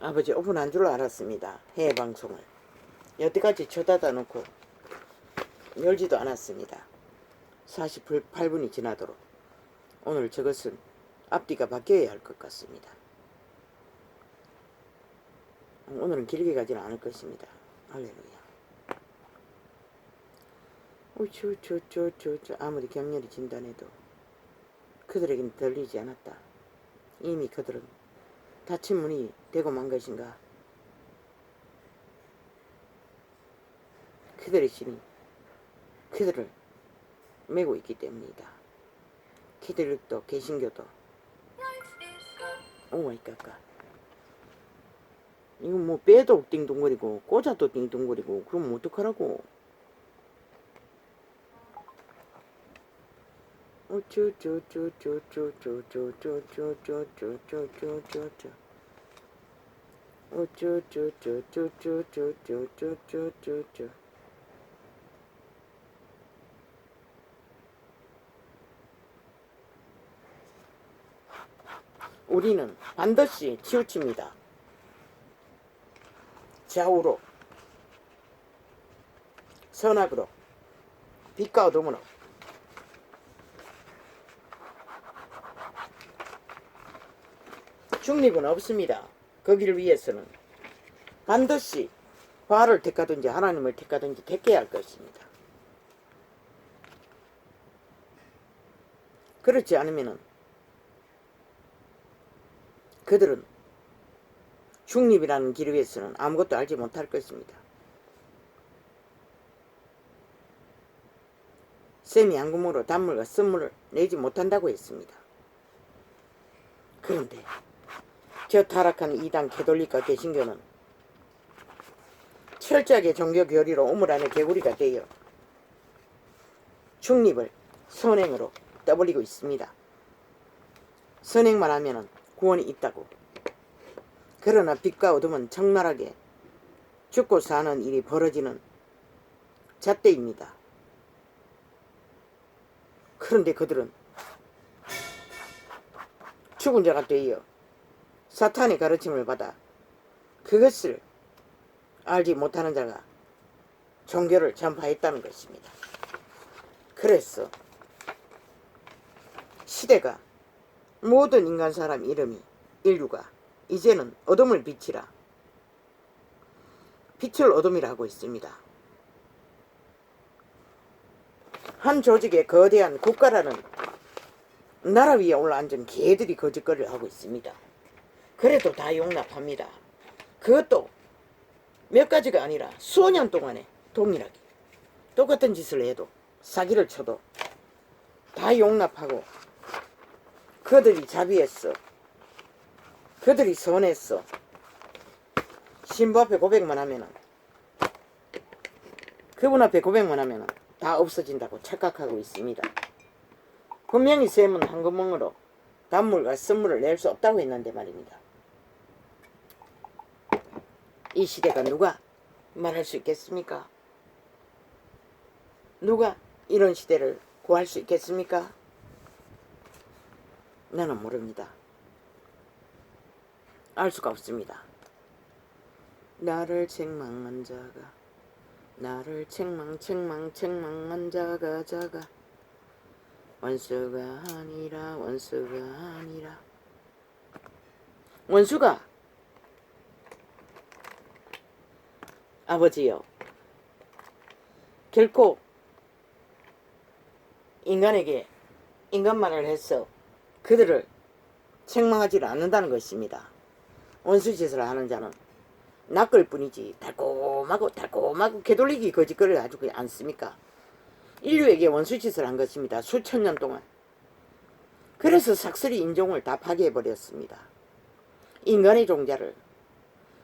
아버지 오픈한 줄 알았습니다. 해외 방송을 여태까지 쳐다다 놓고 열지도 않았습니다. 48분이 지나도록. 오늘 저것은 앞뒤가 바뀌어야 할 것 같습니다. 오늘은 길게 가지는 않을 것입니다. 할렐루야. 아무리 격렬히 진단해도 그들에겐 들리지 않았다. 이미 그들은 닫힌 문이 되고 만 것인가. 그들의 신이 그들을 메고 있기 때문이다. 기독교도 개신교도 오마이 깎아. 이거 뭐 빼도 띵동거리고 꽂아도 띵동거리고 그럼 어떡하라고. 우리는 반드시 치우칩니다. 좌우로, 선악으로, 빛과 어둠으로. 중립은 없습니다. 거기를 위해서는 반드시 바알을 택하든지 하나님을 택하든지 택해야 할 것입니다. 그렇지 않으면 그들은 중립이라는 길 위해서는 아무것도 알지 못할 것입니다. 샘이 양금으로 단물과 쓴물을 내지 못한다고 했습니다. 그런데 저 타락한 이단 가톨릭과 개신교는 철저하게 종교 교리로 우물 안에 개구리가 되어 중립을 선행으로 떠벌리고 있습니다. 선행만 하면 구원이 있다고. 그러나 빛과 어둠은 적나라하게 죽고 사는 일이 벌어지는 잣대입니다. 그런데 그들은 죽은 자가 되어 사탄의 가르침을 받아 그것을 알지 못하는 자가 종교를 전파했다는 것입니다. 그래서 시대가 모든 인간 사람 이름이 인류가 이제는 어둠을 비치라, 빛을 어둠이라 하고 있습니다. 한 조직의 거대한 국가라는 나라 위에 올라앉은 개들이 거짓거리를 하고 있습니다. 그래도 다 용납합니다. 그것도 몇 가지가 아니라 수년 동안에 동일하게 똑같은 짓을 해도 사기를 쳐도 다 용납하고 그들이 자비했어, 그들이 선했어, 신부 앞에 고백만 하면은, 그분 앞에 고백만 하면은 다 없어진다고 착각하고 있습니다. 분명히 샘은 한 구멍으로 단물과 쓴물을 낼 수 없다고 했는데 말입니다. 이 시대가 누가 말할 수 있겠습니까? 누가 이런 시대를 구할 수 있겠습니까? 나는 모릅니다. 알 수가 없습니다. 나를 책망한 자가, 나를 책망한 자가 원수가 아니라, 원수가 아니라. 원수가 아버지요, 결코 인간에게 인간만을 해서 그들을 책망하지 않는다는 것입니다. 원수짓을 하는 자는 낚을 뿐이지 달콤하고 개돌리기 거짓거리를 가지고 않습니까? 인류에게 원수짓을 한 것입니다. 수천 년 동안. 그래서 삭슬이 인종을 다 파괴해버렸습니다. 인간의 종자를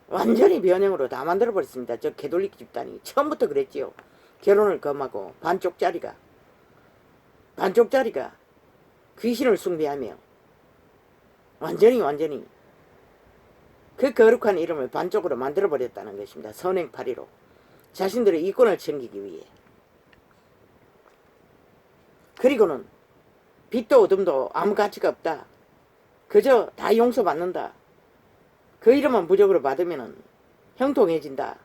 완전히 변형으로 다 만들어버렸습니다. 저 개돌릭 집단이 처음부터 그랬지요. 결혼을 금하고 반쪽짜리가 귀신을 숭배하며 완전히 그 거룩한 이름을 반쪽으로 만들어버렸다는 것입니다. 선행파리로 자신들의 이권을 챙기기 위해. 그리고는 빛도 어둠도 아무 가치가 없다, 그저 다 용서받는다, 그 이름만 무적으로 받으면 형통해진다,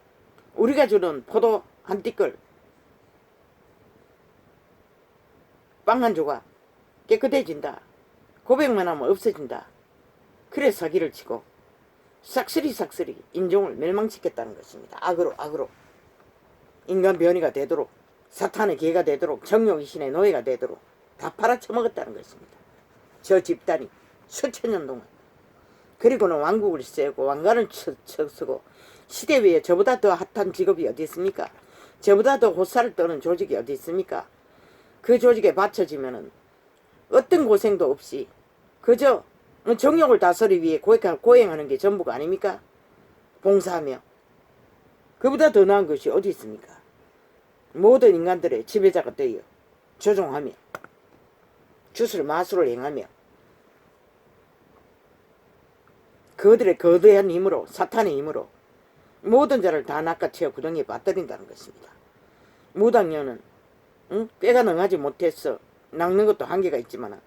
우리가 주는 포도 한 띠끌, 빵 한 조각 깨끗해진다, 고백만 하면 없어진다. 그래 사기를 치고 싹쓸이 인종을 멸망시켰다는 것입니다. 악으로 인간 변이가 되도록, 사탄의 개가 되도록, 정욕이신의 노예가 되도록 다 팔아쳐먹었다는 것입니다. 저 집단이 수천 년 동안. 그리고는 왕국을 세우고 왕관을 쳐쓰고 시대 위에 저보다 더 핫한 직업이 어디 있습니까? 저보다 더 호사를 떠는 조직이 어디 있습니까? 그 조직에 받쳐지면은 어떤 고생도 없이 그저 정욕을 다스리기 위해 고행하는 게 전부가 아닙니까? 봉사하며. 그보다 더 나은 것이 어디 있습니까? 모든 인간들의 지배자가 되어 조종하며 주술 마술을 행하며 그들의 거대한 힘으로, 사탄의 힘으로 모든 자를 다 낚아채어 구덩이에 빠뜨린다는 것입니다. 무당녀는 꾀가 능하지 못해서 낚는 것도 한계가 있지만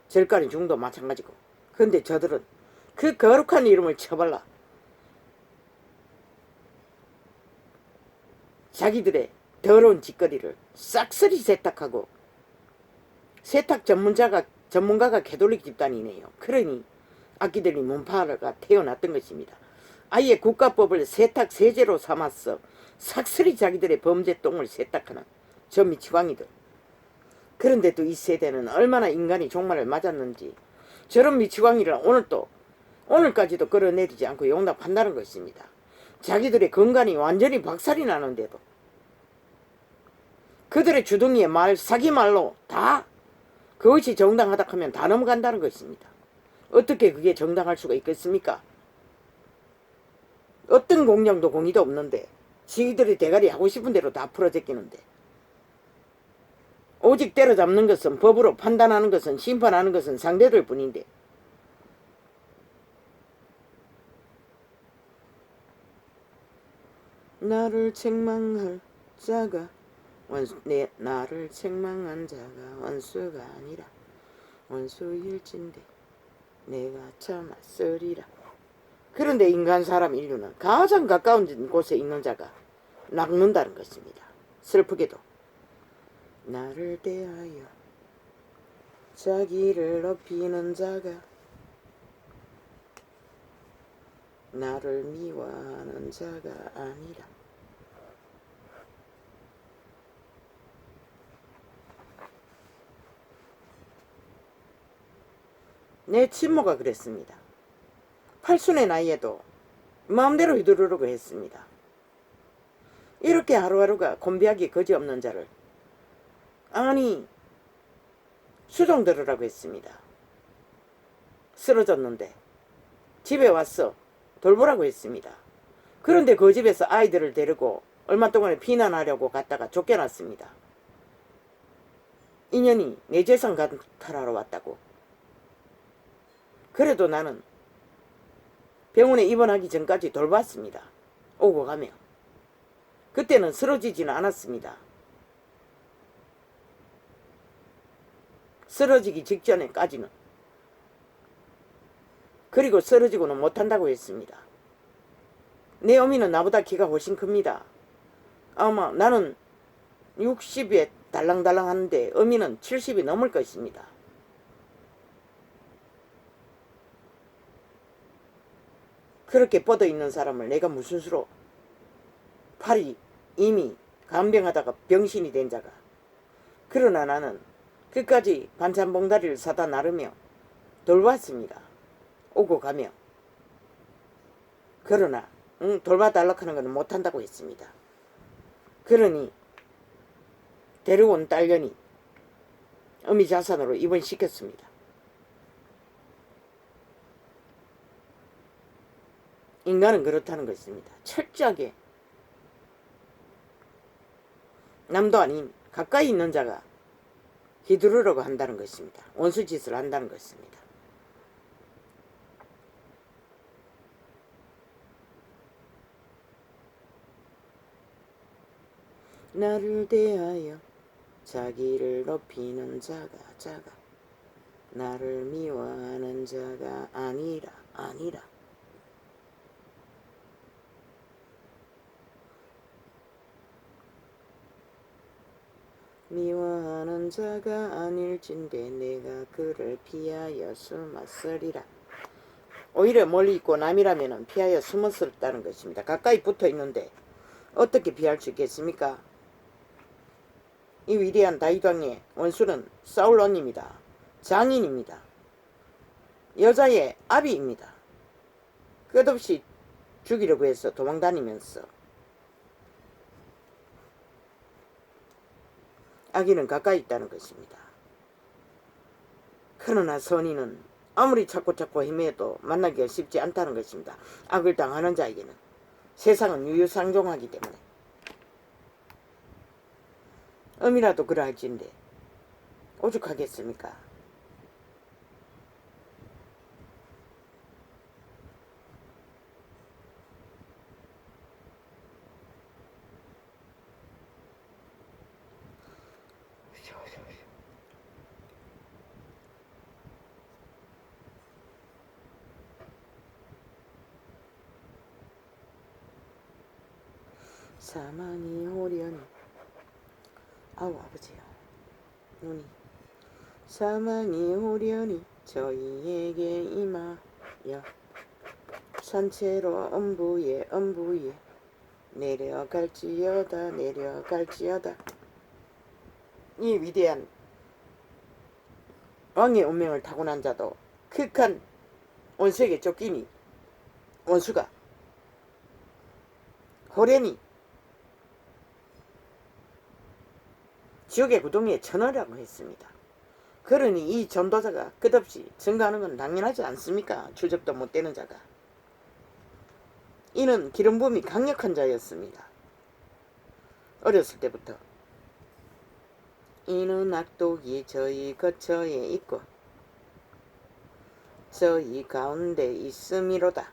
절간이 중도 마찬가지고, 근데 저들은 그 거룩한 이름을 쳐발라 자기들의 더러운 짓거리를 싹쓸이 세탁하고, 세탁 전문가가 개돌릭 집단이네요. 그러니 악기들이 문파가 태어났던 것입니다. 아예 국가법을 세탁 세제로 삼았어 싹쓸이 자기들의 범죄 똥을 세탁하는 저 미치광이들. 그런데도 이 세대는 얼마나 인간이 종말을 맞았는지 저런 미치광이를 오늘까지도 끌어내리지 않고 용납한다는 것입니다. 자기들의 건강이 완전히 박살이 나는데도 그들의 주둥이의 말, 사기말로 다 그것이 정당하다 하면 다 넘어간다는 것입니다. 어떻게 그게 정당할 수가 있겠습니까? 어떤 공정도 공의도 없는데 지들이 대가리 하고 싶은 대로 다 풀어제끼는데, 오직 때려잡는 것은, 법으로 판단하는 것은, 심판하는 것은 상대들 뿐인데, 나를 책망할 자가 나를 책망한 자가 원수가 아니라 원수일진데 내가 참았으리라. 그런데 인간 사람 인류는 가장 가까운 곳에 있는 자가 낚는다는 것입니다. 슬프게도 나를 대하여 자기를 높이는 자가 나를 미워하는 자가 아니라. 내 친모가 그랬습니다. 8순의 나이에도 마음대로 휘두르려고 했습니다. 이렇게 하루하루가 곤비하기 거지없는 자를 아니 수종 들으라고 했습니다. 쓰러졌는데 집에 와서 돌보라고 했습니다. 그런데 그 집에서 아이들을 데리고 얼마 동안에 피난하려고 갔다가 쫓겨났습니다. 인연이 내 재산 강탈하러 왔다고. 그래도 나는 병원에 입원하기 전까지 돌봤습니다. 오고 가며. 그때는 쓰러지지는 않았습니다. 쓰러지기 직전에까지는. 그리고 쓰러지고는 못한다고 했습니다. 내 어미는 나보다 키가 훨씬 큽니다. 아마 나는 60에 달랑달랑 하는데 어미는 70이 넘을 것입니다. 그렇게 뻗어있는 사람을 내가 무슨 수로, 팔이 이미 간병하다가 병신이 된 자가. 그러나 나는 끝까지 반찬봉다리를 사다 나르며 돌봤습니다. 오고 가며. 그러나 돌봐달라고 하는 것은 못한다고 했습니다. 그러니 데려온 딸년이 어미 자산으로 입원시켰습니다. 인간은 그렇다는 것입니다. 철저하게 남도 아닌 가까이 있는 자가 휘두르려고 한다는 것입니다. 원수짓을 한다는 것입니다. 나를 대하여 자기를 높이는 자가 나를 미워하는 자가 아니라. 미워하는 자가 아닐진데 내가 그를 피하여 숨었으리라. 오히려 멀리 있고 남이라면 피하여 숨었었다는 것입니다. 가까이 붙어 있는데 어떻게 피할 수 있겠습니까? 이 위대한 다윗왕의 원수는 사울론입니다. 장인입니다. 여자의 아비입니다. 끝없이 죽이려고 해서 도망다니면서 악인은 가까이 있다는 것입니다. 그러나 선인은 아무리 찾고 헤매도 만나기가 쉽지 않다는 것입니다. 악을 당하는 자에게는. 세상은 유유상종하기 때문에. 음이라도 그러할진데 오죽하겠습니까? 사망이 오려니 아우 아버지요 눈이 사망이 오려니 저희에게 임하여 산채로 엄부에 내려갈지어다 이 위대한 왕의 운명을 타고난 자도 극한 원수에게 쫓기니 원수가 호련히 지옥의 구덩이에 천하라고 했습니다. 그러니 이 전도자가 끝없이 증가하는 건 당연하지 않습니까? 추적도 못 되는 자가. 이는 기름부음이 강력한 자였습니다. 어렸을 때부터. 이는 악독이 저희 거처에 있고 저희 가운데 있음이로다.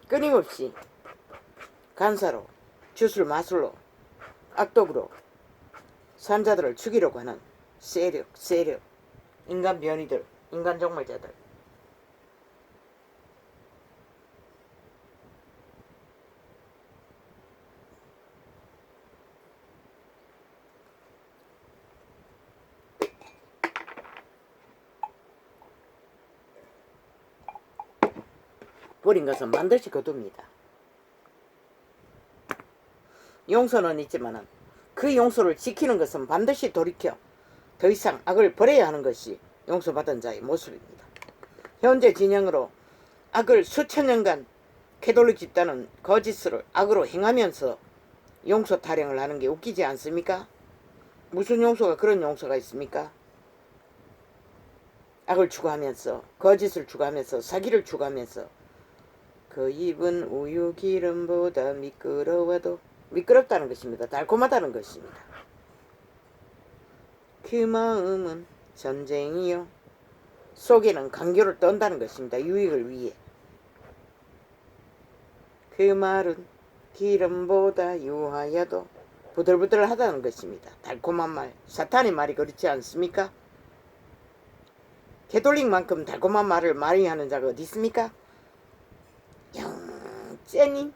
끊임없이 간사로 주술 마술로 악독으로 산자들을 죽이려고 하는 세력 인간 변이들 인간 종말자들 버린 것은 반드시 거둡니다. 용서는 있지만 그 용서를 지키는 것은 반드시 돌이켜 더 이상 악을 버려야 하는 것이 용서받은 자의 모습입니다. 현재 진영으로 악을 수천 년간 캐톨릭 집단은 거짓을 악으로 행하면서 용서 타령을 하는 게 웃기지 않습니까? 무슨 용서가 그런 용서가 있습니까? 악을 추구하면서 거짓을 추구하면서 사기를 추구하면서 그 입은 우유 기름보다 미끄러워도 미끄럽다는 것입니다. 달콤하다는 것입니다. 그 마음은 전쟁이요 속에는 강교를 떤다는 것입니다. 유익을 위해. 그 말은 기름보다 유하여도 부들부들하다는 것입니다. 달콤한 말. 사탄의 말이 그렇지 않습니까? 캐톨릭만큼 달콤한 말을 많이 하는 자가 어디 있습니까? 영째니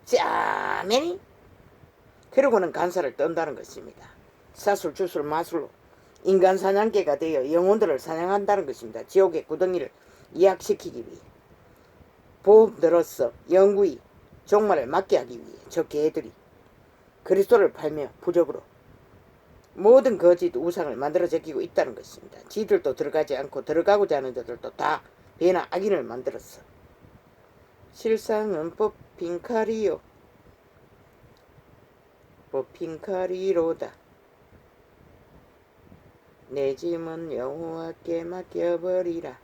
짜매니 그러고는 간사를 떤다는 것입니다. 사술 주술 마술로 인간 사냥개가 되어 영혼들을 사냥한다는 것입니다. 지옥의 구덩이를 이약시키기 위해 보험들로서 영구히 종말을 맞게 하기 위해 저 개들이 그리스도를 팔며 부적으로 모든 거짓 우상을 만들어 제끼고 있다는 것입니다. 지들도 들어가지 않고 들어가고자 하는 자들도 다 배나 악인을 만들었어. 실상은 뽑힌 칼이요 뽑힌 칼이로다. 내 짐은 여호와께 맡겨버리라.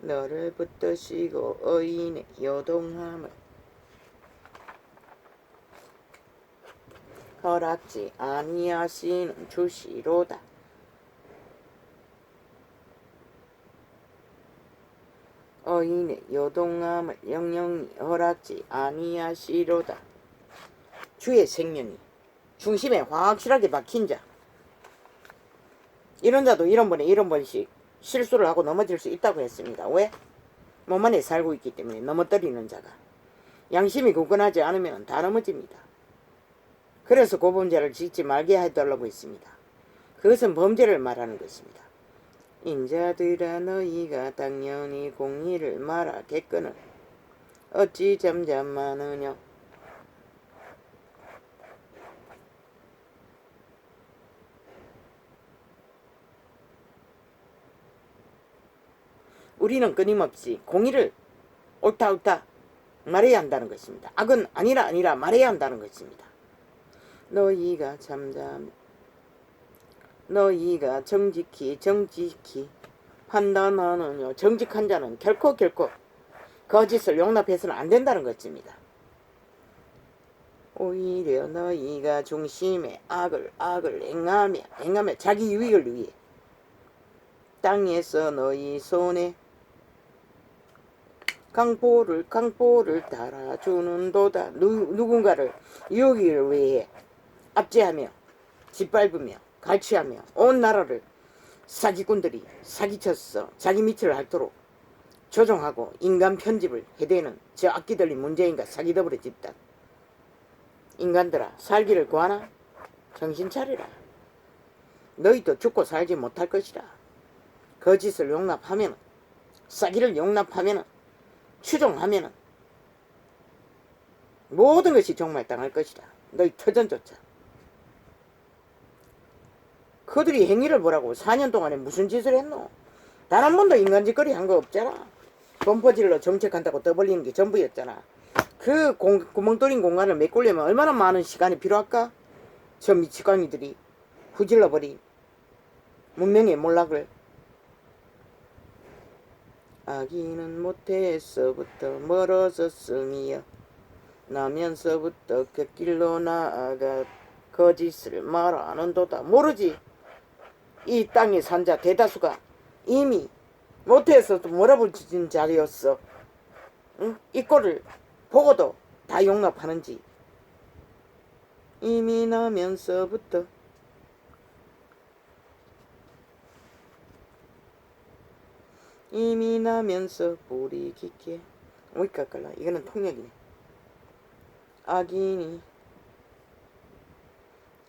너를 붙드시고 의인의 요동함을 허락지 아니하시는 주시로다. 의인의 요동함을 영영히 허락지 아니하시로다. 주의 생명이 중심에 확실하게 박힌 자, 이런 자도 이런 번씩 실수를 하고 넘어질 수 있다고 했습니다. 왜? 몸 안에 살고 있기 때문에 넘어뜨리는 자가. 양심이 굳건하지 않으면 다 넘어집니다. 그래서 고범죄를 짓지 말게 해달라고 했습니다. 그것은 범죄를 말하는 것입니다. 인자들아 너희가 당연히 공의를 말하겠거늘 어찌 잠잠하느냐. 우리는 끊임없이 공의를 옳다 말해야 한다는 것입니다. 악은 아니라 말해야 한다는 것입니다. 너희가 너희가 정직히 판단하느냐. 정직한 자는 결코 거짓을 용납해서는 안 된다는 것입니다. 오히려 너희가 중심에 악을 행하며 자기 유익을 위해 땅에서 너희 손에 강포를 달아주는도다. 누군가를 유익을 위해 압제하며 짓밟으며 갈취하며 온 나라를 사기꾼들이 사기쳤어 자기 밑을 핥도록 조종하고 인간 편집을 해대는 저 악기 들린 문재인과 사기더블의 집단. 인간들아, 살기를 구하나? 정신 차리라. 너희도 죽고 살지 못할 것이라. 거짓을 용납하면, 사기를 용납하면, 추종하면 모든 것이 종말당할 것이다. 너희 터전조차. 그들이 행위를 보라고. 4년 동안에 무슨 짓을 했노? 단 한 번도 인간짓거리 한 거 없잖아. 범퍼질러 정책한다고 떠벌리는 게 전부였잖아. 그 구멍 뚫린 공간을 메꾸려면 얼마나 많은 시간이 필요할까? 저 미치광이들이 후질러버린 문명의 몰락을. 아기는 모태에서부터 멀어졌으며 나면서부터 곁길로 나아가 거짓을 말하는도다. 모르지. 이 땅에 산 자 대다수가 이미 모태에서도 몰아붙인 자리였어. 응? 이 꼴을 보고도 다 용납하는지. 이미 나면서부터 뿌리 깊게. 어디까 깔라. 이거는 통역이네. 악인이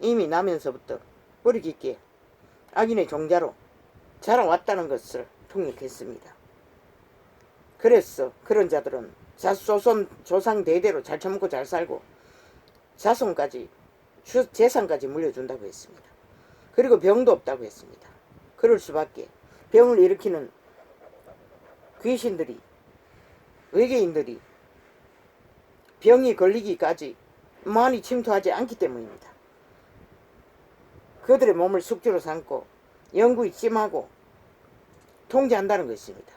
이미 나면서부터 뿌리 깊게 악인의 종자로 자라왔다는 것을 통역했습니다. 그래서 그런 자들은 조상 대대로 잘 처먹고 잘 살고 자손까지 재산까지 물려준다고 했습니다. 그리고 병도 없다고 했습니다. 그럴 수밖에. 병을 일으키는 귀신들이, 외계인들이 병이 걸리기까지 많이 침투하지 않기 때문입니다. 그들의 몸을 숙주로 삼고 영구히 찜하고 통제한다는 것입니다.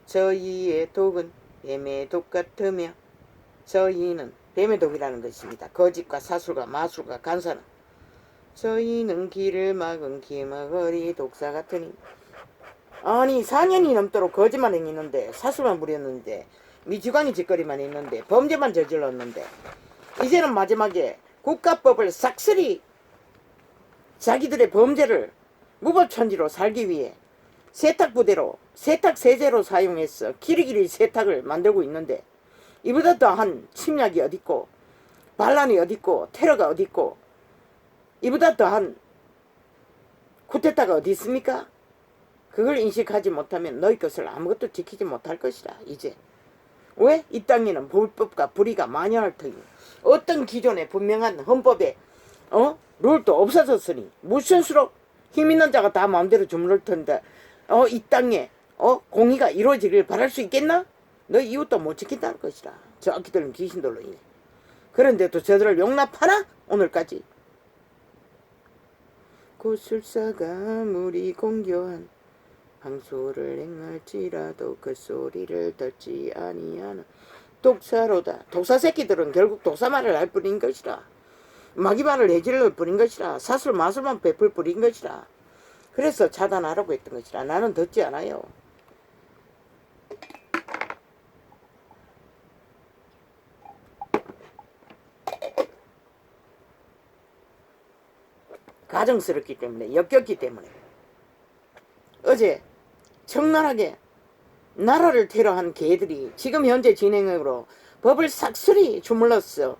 저희의 독은 뱀의 독 같으며, 저희는 뱀의 독이라는 것입니다. 거짓과 사술과 마술과 간사는. 저희는 길을 막은 기막거리 독사 같으니. 아니 4년이 넘도록 거짓만 행했는데, 사술만 부렸는데, 미지광이 짓거리만 했는데, 범죄만 저질렀는데, 이제는 마지막에 국가법을 싹쓸이 자기들의 범죄를 무법천지로 살기 위해 세탁부대로, 세탁세제로 사용해서 길이길이 세탁을 만들고 있는데, 이보다 더한 침략이 어딨고, 반란이 어딨고, 테러가 어딨고, 이보다 더한 쿠데타가 어디 있습니까? 그걸 인식하지 못하면 너희 것을 아무것도 지키지 못할 것이다. 이제 왜? 이 땅에는 불법과 불의가 만연할 터이니, 어떤 기존의 분명한 헌법에 룰도 없어졌으니 무슨 수로 힘 있는 자가 다 마음대로 주무를 텐데 이 땅에 공의가 이루어지길 바랄 수 있겠나? 너 이웃도 못 지킨다는 것이다. 저 악기들은 귀신들로 인해. 그런데도 저들을 용납하나? 오늘까지. 고술사가 물이 공교한 방소를 행할지라도 그 소리를 듣지 아니하는 독사로다. 독사 새끼들은 결국 독사말을 할 뿐인 것이라. 마귀말을 해질러 뿐인 것이라. 사술 마술만 베풀 뿐인 것이라. 그래서 차단하라고 했던 것이라. 나는 듣지 않아요. 가정스럽기 때문에, 역겹기 때문에. 어제 청나라하게 나라를 테러한 개들이 지금 현재 진행으로 법을 싹쓸이 주물렀어.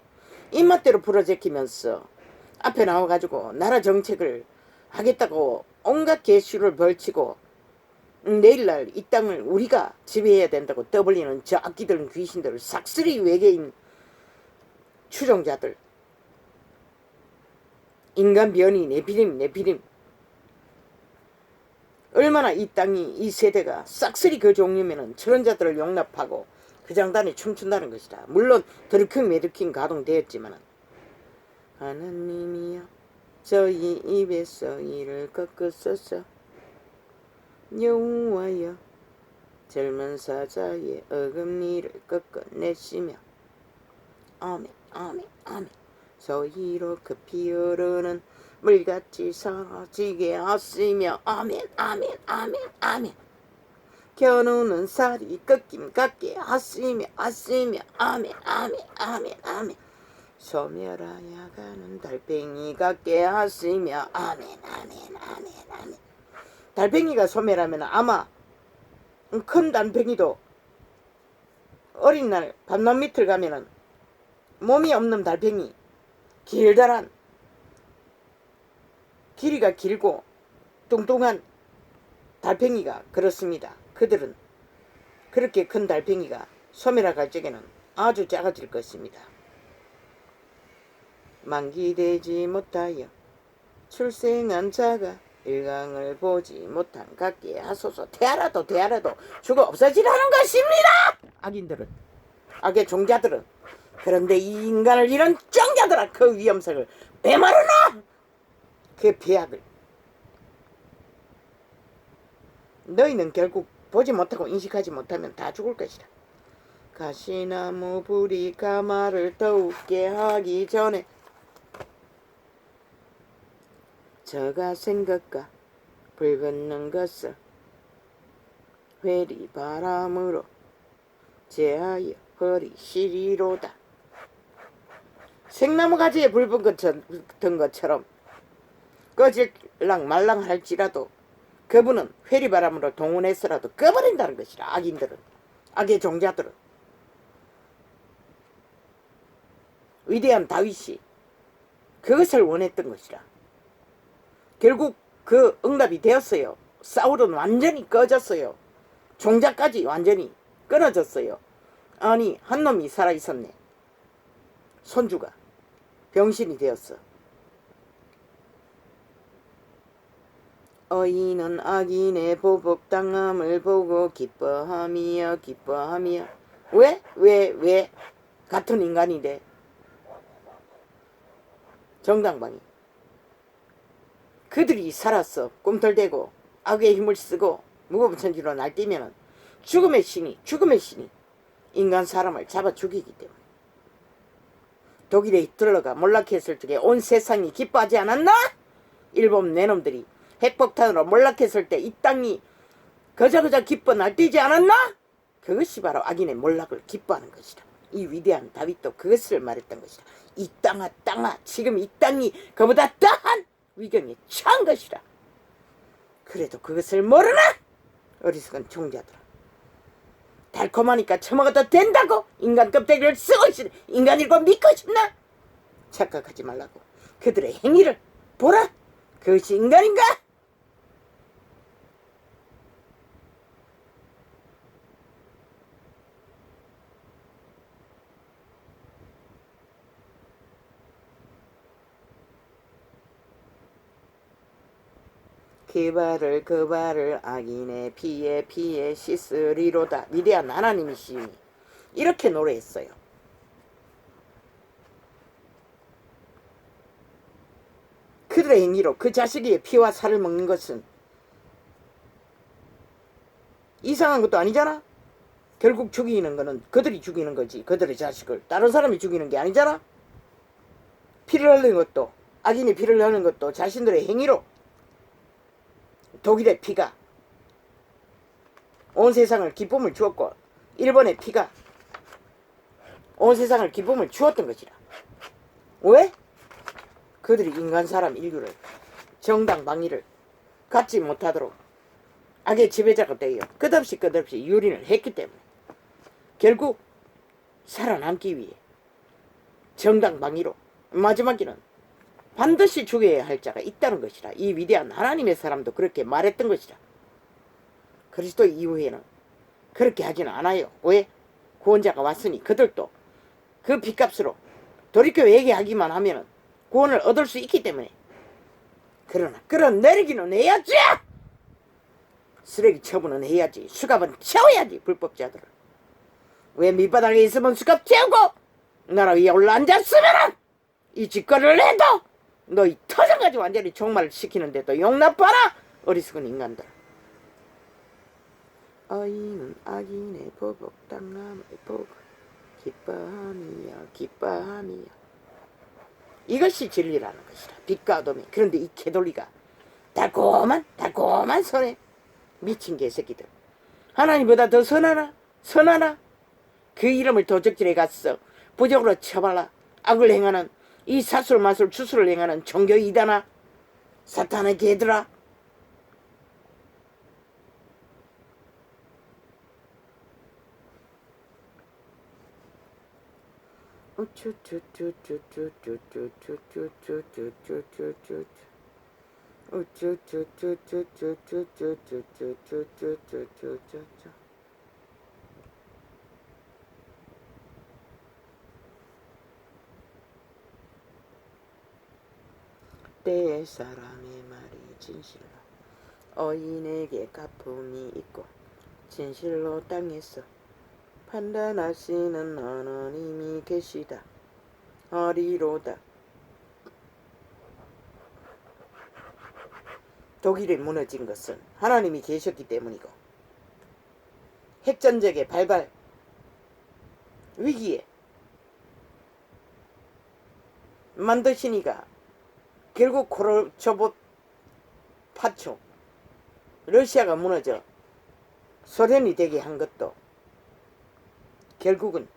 입맛대로 풀어제끼면서 앞에 나와가지고 나라 정책을 하겠다고 온갖 개수를 벌치고 내일날 이 땅을 우리가 지배해야 된다고 떠벌리는 저 악기들 귀신들을 싹쓸이 외계인 추종자들, 인간 변이 네피림. 얼마나 이 땅이, 이 세대가 싹쓸이 그 종류면은 저런 자들을 용납하고 그 장단에 춤춘다는 것이다. 물론 드루킹 매드킹 가동되었지만은. 하나님이여 저희 입에서 이를 꺾었었어. 여호와여 젊은 사자의 어금니를 꺾어내시며 아멘 아멘 아멘. 저희로 급히 흐르는 물같이 사라지게 하시며 아멘 아멘 아멘 아멘. 겨누는 살이 꺾임 같게 하시며 아멘 아멘 아멘 아멘. 소멸하여 가는 달팽이 같게 하시며 아멘 아멘 아멘 아멘. 달팽이가 소멸하면 아마 큰 달팽이도 어린 날 밤낮 밑을 가면은 몸이 없는 달팽이, 길다란 길이가 길고 뚱뚱한 달팽이가 그렇습니다. 그들은 그렇게 큰 달팽이가 소멸할 적에는 아주 작아질 것입니다. 만기되지 못하여 출생한 자가 일광을 보지 못한 같게 하소서. 대하라도 죽어 없어지라는 것입니다. 악인들은, 악의 종자들은. 그런데 이 인간을 이런 종자들아, 그 위험성을 왜 모르나? 그 배악을 너희는 결국 보지 못하고 인식하지 못하면 다 죽을 것이다. 가시나무 불이 가마를 더욱게 하기 전에 저가 생각과 불 걷는 것을 회리 바람으로 제하여 버리시리로다. 생나무 가지에 불 붙은 것처럼 꺼질랑 말랑 할지라도 그분은 회리바람으로 동원해서라도 꺼버린다는 것이라. 악인들은, 악의 종자들은. 위대한 다윗이 그것을 원했던 것이라. 결국 그 응답이 되었어요. 사울은 완전히 꺼졌어요. 종자까지 완전히 끊어졌어요. 아니, 한 놈이 살아있었네. 손주가 병신이 되었어. 어이는 악인의 보복당함을 보고 기뻐하며 왜? 같은 인간인데 정당방위. 그들이 살았어. 꿈틀대고 악의 힘을 쓰고 무거운 천지로 날뛰면 죽음의 신이 인간 사람을 잡아 죽이기 때문에. 독일에 들어가 몰락했을 적에 온 세상이 기뻐하지 않았나? 일본 내놈들이 핵폭탄으로 몰락했을 때 이 땅이 그저 기뻐 날뛰지 않았나? 그것이 바로 악인의 몰락을 기뻐하는 것이다. 이 위대한 다윗도 그것을 말했던 것이다. 이 땅아 지금 이 땅이 그보다 더한 위경에 처한 것이라. 그래도 그것을 모르나? 어리석은 종자들아. 달콤하니까 처먹어도 된다고 인간 껍데기를 쓰고 있으니 인간이고 믿고 싶나? 착각하지 말라고. 그들의 행위를 보라. 그것이 인간인가? 그 발을 악인의 피에 씻으리로다. 위대한 하나님이 시인이 이렇게 노래했어요. 그들의 행위로 그 자식의 피와 살을 먹는 것은 이상한 것도 아니잖아. 결국 죽이는 거는 그들이 죽이는 거지. 그들의 자식을 다른 사람이 죽이는 게 아니잖아. 피를 흘리는 것도, 악인이 피를 흘리는 것도 자신들의 행위로. 독일의 피가 온 세상을 기쁨을 주었고 일본의 피가 온 세상을 기쁨을 주었던 것이라. 왜? 그들이 인간 사람 인류를 정당방위를 갖지 못하도록 악의 지배자가 되어 끝없이 유린을 했기 때문에 결국 살아남기 위해 정당방위로 마지막에는 반드시 죽여야 할 자가 있다는 것이라. 이 위대한 하나님의 사람도 그렇게 말했던 것이라. 그리스도 이후에는 그렇게 하지는 않아요. 왜? 구원자가 왔으니 그들도 그 빚값으로 돌이켜 얘기하기만 하면 구원을 얻을 수 있기 때문에. 그러나 끌어내리기는 해야지. 쓰레기 처분은 해야지. 수갑은 채워야지. 불법자들을. 왜 밑바닥에 있으면 수갑 채우고 나라 위에 올라앉았으면 이 짓거리를 해도 너 이 터져가지고 완전히 종말을 시키는데도 용납봐라 어리석은 인간들. 어이는 악인의 보복 땅나무의 보복 기뻐함이야 기뻐함이야. 이것이 진리라는 것이다. 빛과 어둠이. 그런데 이 개돌리가 달콤한 손에 미친 개새끼들. 하나님보다 더 선하나 그 이름을 도적질해 갔어. 부적으로 쳐발라 악을 행하는 이 사술마술 주술을 행하는 종교 이단아 사탄의 개들아. 때의 사람의 말이 진실로 어인에게 가품이 있고 진실로 땅에서 판단하시는 하나님이 계시다 하리로다. 독일이 무너진 것은 하나님이 계셨기 때문이고 핵전쟁의 발발 위기에 만드시니가 결국 고르초보 파초 러시아가 무너져 소련이 되게 한 것도 결국은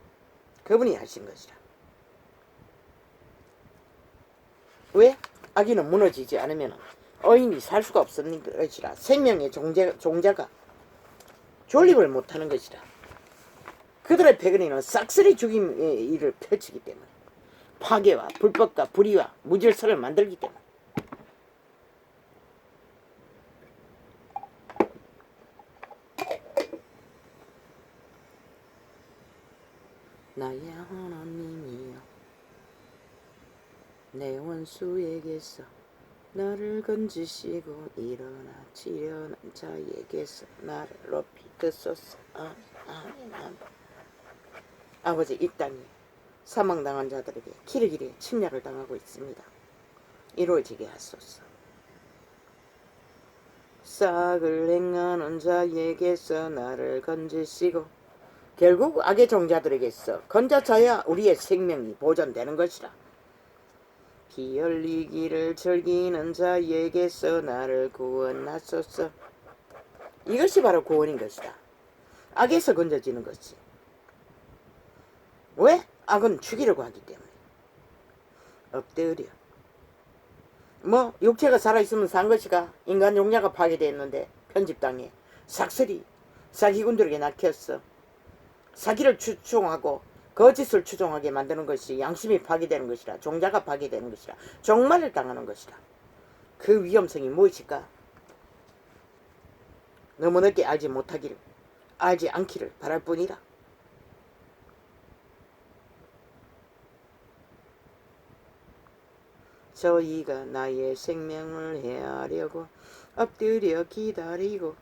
그분이 하신 것이라. 왜? 아기는 무너지지 않으면 어인이 살 수가 없는 것이라. 생명의 종자가 존립을 못하는 것이라. 그들의 패거리는 싹쓸이 죽임의 일을 펼치기 때문에 파괴와 불법과 불의와 무질서를 만들기 때문에. 나의 하나님이여 내 원수에게서 나를 건지시고 일어나 치려는 자에게서 나를 높이 드소서. 아멘. 아버지, 이 땅이 사망당한 자들에게 길이길이 침략을 당하고 있습니다. 이루어지게 하소서. 싹을 행하는 자에게서 나를 건지시고 결국 악의 종자들에게서 건져져야 우리의 생명이 보존되는 것이라. 피 흘리기를 즐기는 자에게서 나를 구원하소서. 이것이 바로 구원인 것이다. 악에서 건져지는 것이. 왜? 악은 죽이려고 하기 때문에. 엎드려. 육체가 살아있으면 산 것이가 인간 용자가 파괴되었는데 편집당해 삭슬이 사기꾼들에게 낚였어. 사기를 추종하고 거짓을 추종하게 만드는 것이 양심이 파괴되는 것이라. 종자가 파괴되는 것이라. 종말을 당하는 것이라. 그 위험성이 무엇일까? 너무 늦게 알지 못하기를, 알지 않기를 바랄 뿐이라. 저희가 나의 생명을 해하려고 엎드려 기다리고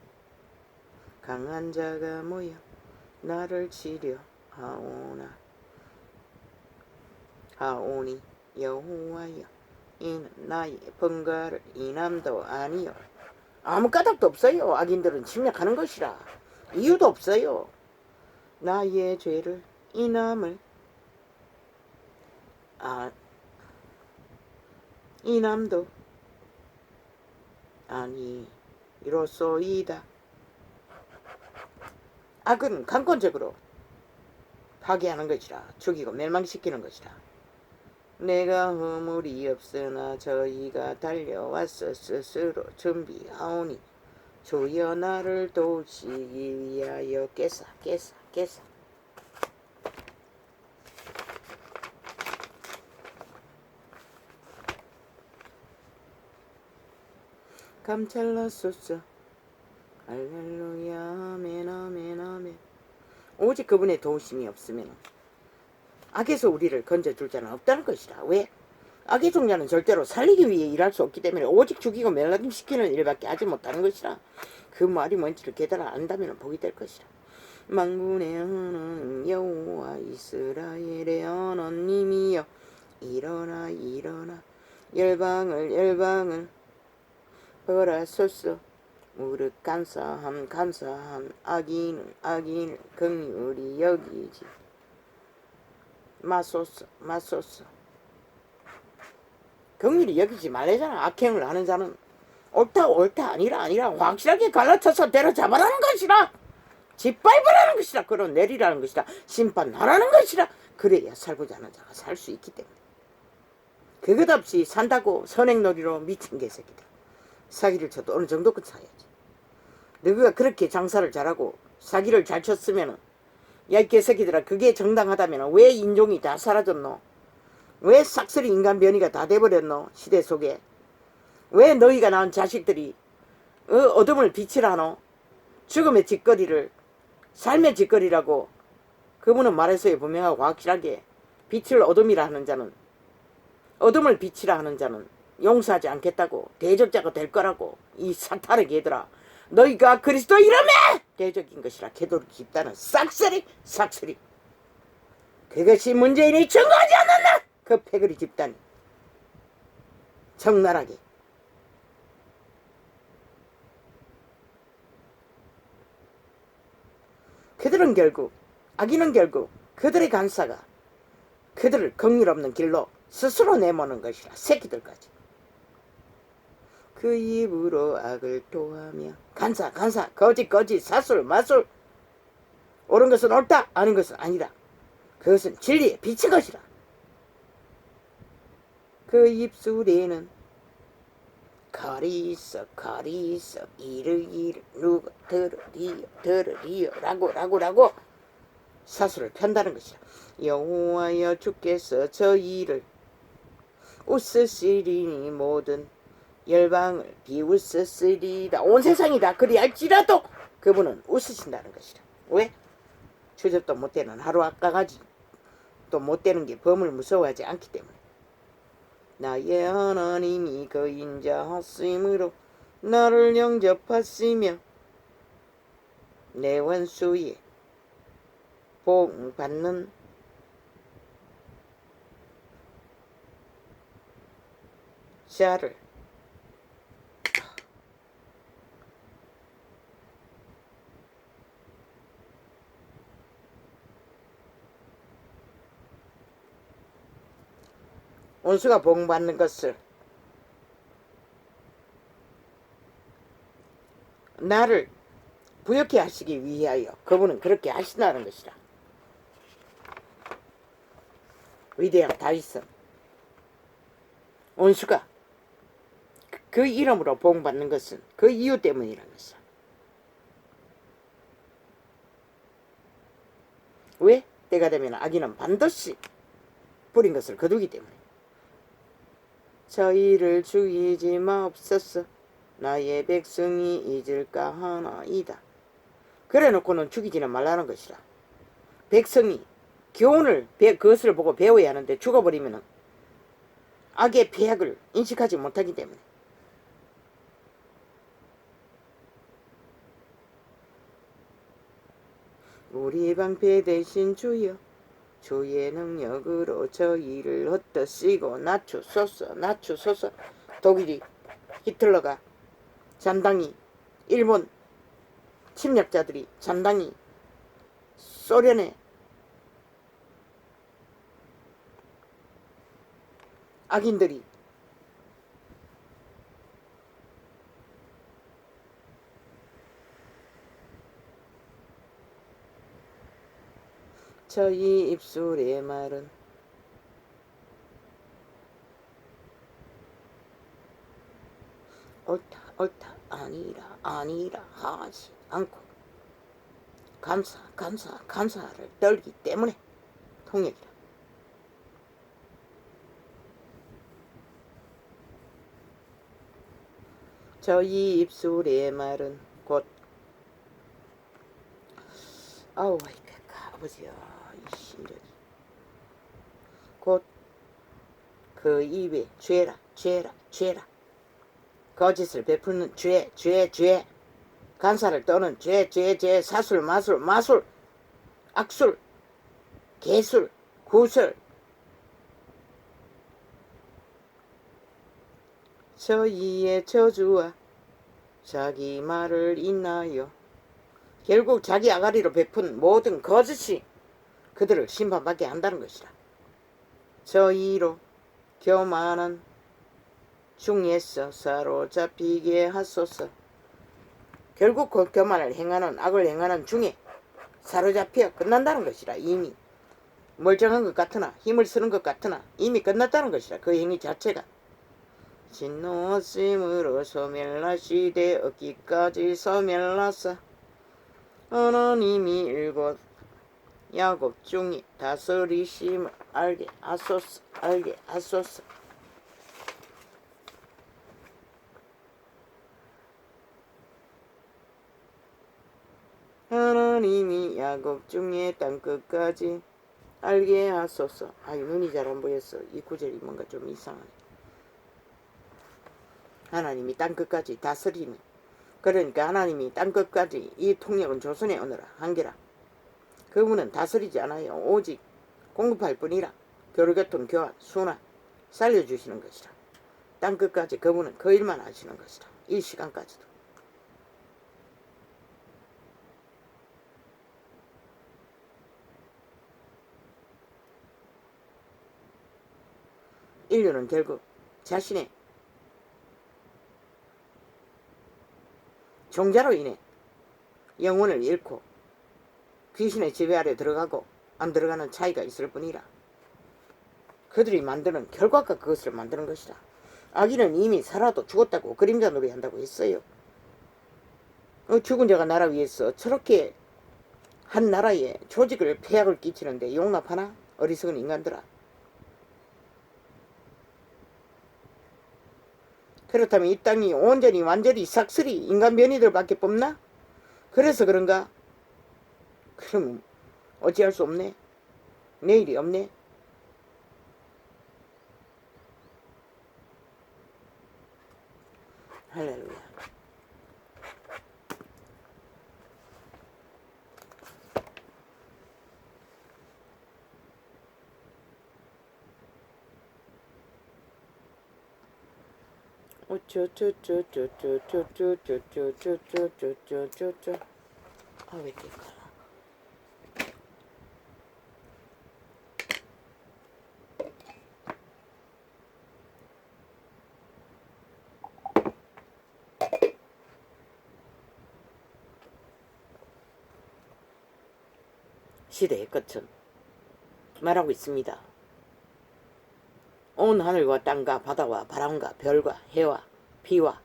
강한 자가 모여 나를 치려 하오니 여호와여 이는 나의 번가를 인함도 아니요. 아무 까닭도 없어요. 악인들은 침략하는 것이라. 이유도 없어요. 나의 죄를 인함을 인함도 아니로소이다. 악은 강권적으로 파괴하는 것이라. 죽이고 멸망시키는 것이라. 내가 허물이 없으나 저희가 달려와서 스스로 준비하오니 주여 나를 도우시기 위하여 깨사. 감찰하소서. 할렐루야. 아멘. 오직 그분의 도우심이 없으면 악에서 우리를 건져줄 자는 없다는 것이라. 왜? 악의 종자는 절대로 살리기 위해 일할 수 없기 때문에 오직 죽이고 멸망시키는 일밖에 하지 못하는 것이라. 그 말이 뭔지를 깨달아 안다면 복이 될 것이라. 만군의 하나님 여호와 이스라엘의 하나님이여 일어나 열방을 벌하소서. 무릇 간사한 악인을 긍휼히 여기지 마소서. 긍휼히 여기지 말래잖아. 악행을 하는 자는 옳다 아니라 확실하게 갈라쳐서 때려잡아라는 것이라. 짓밟으라는 것이라. 끌어내리라는 것이라. 심판하라는 것이라. 그래야 살고자 하는 자가 살 수 있기 때문에. 그것 없이 산다고 선행놀이로 미친 개새끼들. 사기를 쳐도 어느 정도껏 쳐야지. 너희가 그렇게 장사를 잘하고 사기를 잘 쳤으면은, 야 이 개새끼들아, 그게 정당하다면 왜 인종이 다 사라졌노? 왜 싹쓸이 인간 변이가 다 돼버렸노? 시대 속에. 왜 너희가 낳은 자식들이 어둠을 빛이라 하노? 죽음의 짓거리를 삶의 짓거리라고 그분은 말했어요. 분명하고 확실하게. 빛을 어둠이라 하는 자는, 어둠을 빛이라 하는 자는 용서하지 않겠다고, 대적자가 될 거라고. 이 사탄의 개들아, 너희가 그리스도 이름에 대적인 것이라. 개도를 집단은 싹쓸이. 그것이 문재인이 증거하지 않았나? 그 패거리 집단이 적나라하게. 그들은 결국, 악인은 결국 그들의 간사가 그들을 긍휼 없는 길로 스스로 내모는 것이라. 새끼들까지. 그 입으로 악을 토하며 간사 거짓 사술 마술. 옳은 것은 옳다, 아닌 것은 아니다. 그것은 진리의 빛인 것이라. 그 입술에는 칼이 있어 이를 누가 들으리요 라고 사술을 편다는 것이라. 여호와여 주께서 저희를 웃으시리니 모든 열방을 비웃으시리다. 온 세상이 다 그리할지라도 그분은 웃으신다는 것이라. 왜? 주접도 못되는 하루 아까가지 또 못되는 게 범을 무서워하지 않기 때문에. 나의 하나님이 그 인자하심으로 나를 영접하시며 내 원수의 복받는 자를 원수가 복받는 것을 나를 부욕해 하시기 위하여 그분은 그렇게 하신다는 것이라. 위대한 다윗은 원수가 그 이름으로 복받는 것은 그 이유 때문이라는 것이야. 왜? 때가 되면 악인은 반드시 뿌린 것을 거두기 때문에. 저희를 죽이지 마옵소서. 나의 백성이 잊을까 하나이다. 그래 놓고는 죽이지는 말라는 것이라. 백성이 교훈을 그것을 보고 배워야 하는데 죽어버리면 악의 폐악을 인식하지 못하기 때문에. 우리 방패 대신 주여 주의 능력으로 저희를 흩으시고 낮추소서. 독일이, 히틀러가 잔당히, 일본 침략자들이 잔당히 소련의 악인들이 저희 입술의 말은 옳다 아니라 하지 않고 간사를 떨기 때문에 통역이라. 저희 입술의 말은 곧 아우 아버지야 이 신전이 곧 그 입에 죄라 거짓을 베푸는 죄 간사를 떠는 죄 사술 마술 악술 개술 구술 저희의 저주와 자기 말을 인하여 결국 자기 아가리로 베푼 모든 거짓이 그들을 심판받게 한다는 것이라. 저희로 교만한 중에서 사로잡히게 하소서. 결국 그 교만을 행하는 악을 행하는 중에 사로잡혀 끝난다는 것이라. 이미 멀쩡한 것 같으나 힘을 쓰는 것 같으나 이미 끝났다는 것이라. 그 행위 자체가 진노심으로 소멸하시되 얻기까지 소멸하사 하나님이 일곱 야곱 중에 다스리심을 알게 하소서. 알게 하소서. 하나님이 야곱 중에 땅끝까지 알게 하소서. 아유, 눈이 잘 안 보였어. 이 구절이 뭔가 좀 이상하네. 하나님이 땅끝까지 다스리는, 그러니까 하나님이 땅끝까지, 이 통역은 조선의 언어라, 한계라. 그분은 다스리지 않아요. 오직 공급할 뿐이라. 교류교통, 교환, 순환 살려주시는 것이라. 땅끝까지 그분은 그 일만 하시는 것이라. 이 시간까지도. 인류는 결국 자신의 종자로 인해 영혼을 잃고 귀신의 지배 아래 들어가고 안 들어가는 차이가 있을 뿐이라. 그들이 만드는 결과가 그것을 만드는 것이라. 아기는 이미 살아도 죽었다고 그림자 놀이 한다고 했어요. 죽은 자가 나라 위에서 저렇게 한 나라에 조직을 폐악을 끼치는데 용납하나? 어리석은 인간들아. 그렇다면 이 땅이 온전히 완전히 싹쓸이 인간 변이들밖에 뽑나? 그래서 그런가? 그럼 어찌할 수 없네. 내일이 없네. 할렐루야. 아, 왜 이렇게 가라. 시대의 끝은 말하고 있습니다. 온 하늘과 땅과 바다와 바람과 별과 해와 비와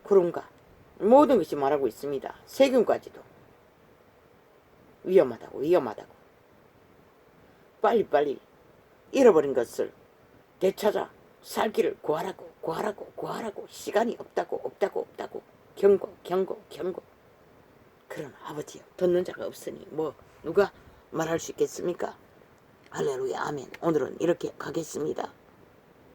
구름과 모든 것이 말하고 있습니다. 세균까지도 위험하다고 빨리빨리 잃어버린 것을 되찾아 살 길을 구하라고 시간이 없다고 경고. 그런 아버지여, 듣는 자가 없으니 뭐 누가 말할 수 있겠습니까? 할렐루야, 아멘. 오늘은 이렇게 가겠습니다.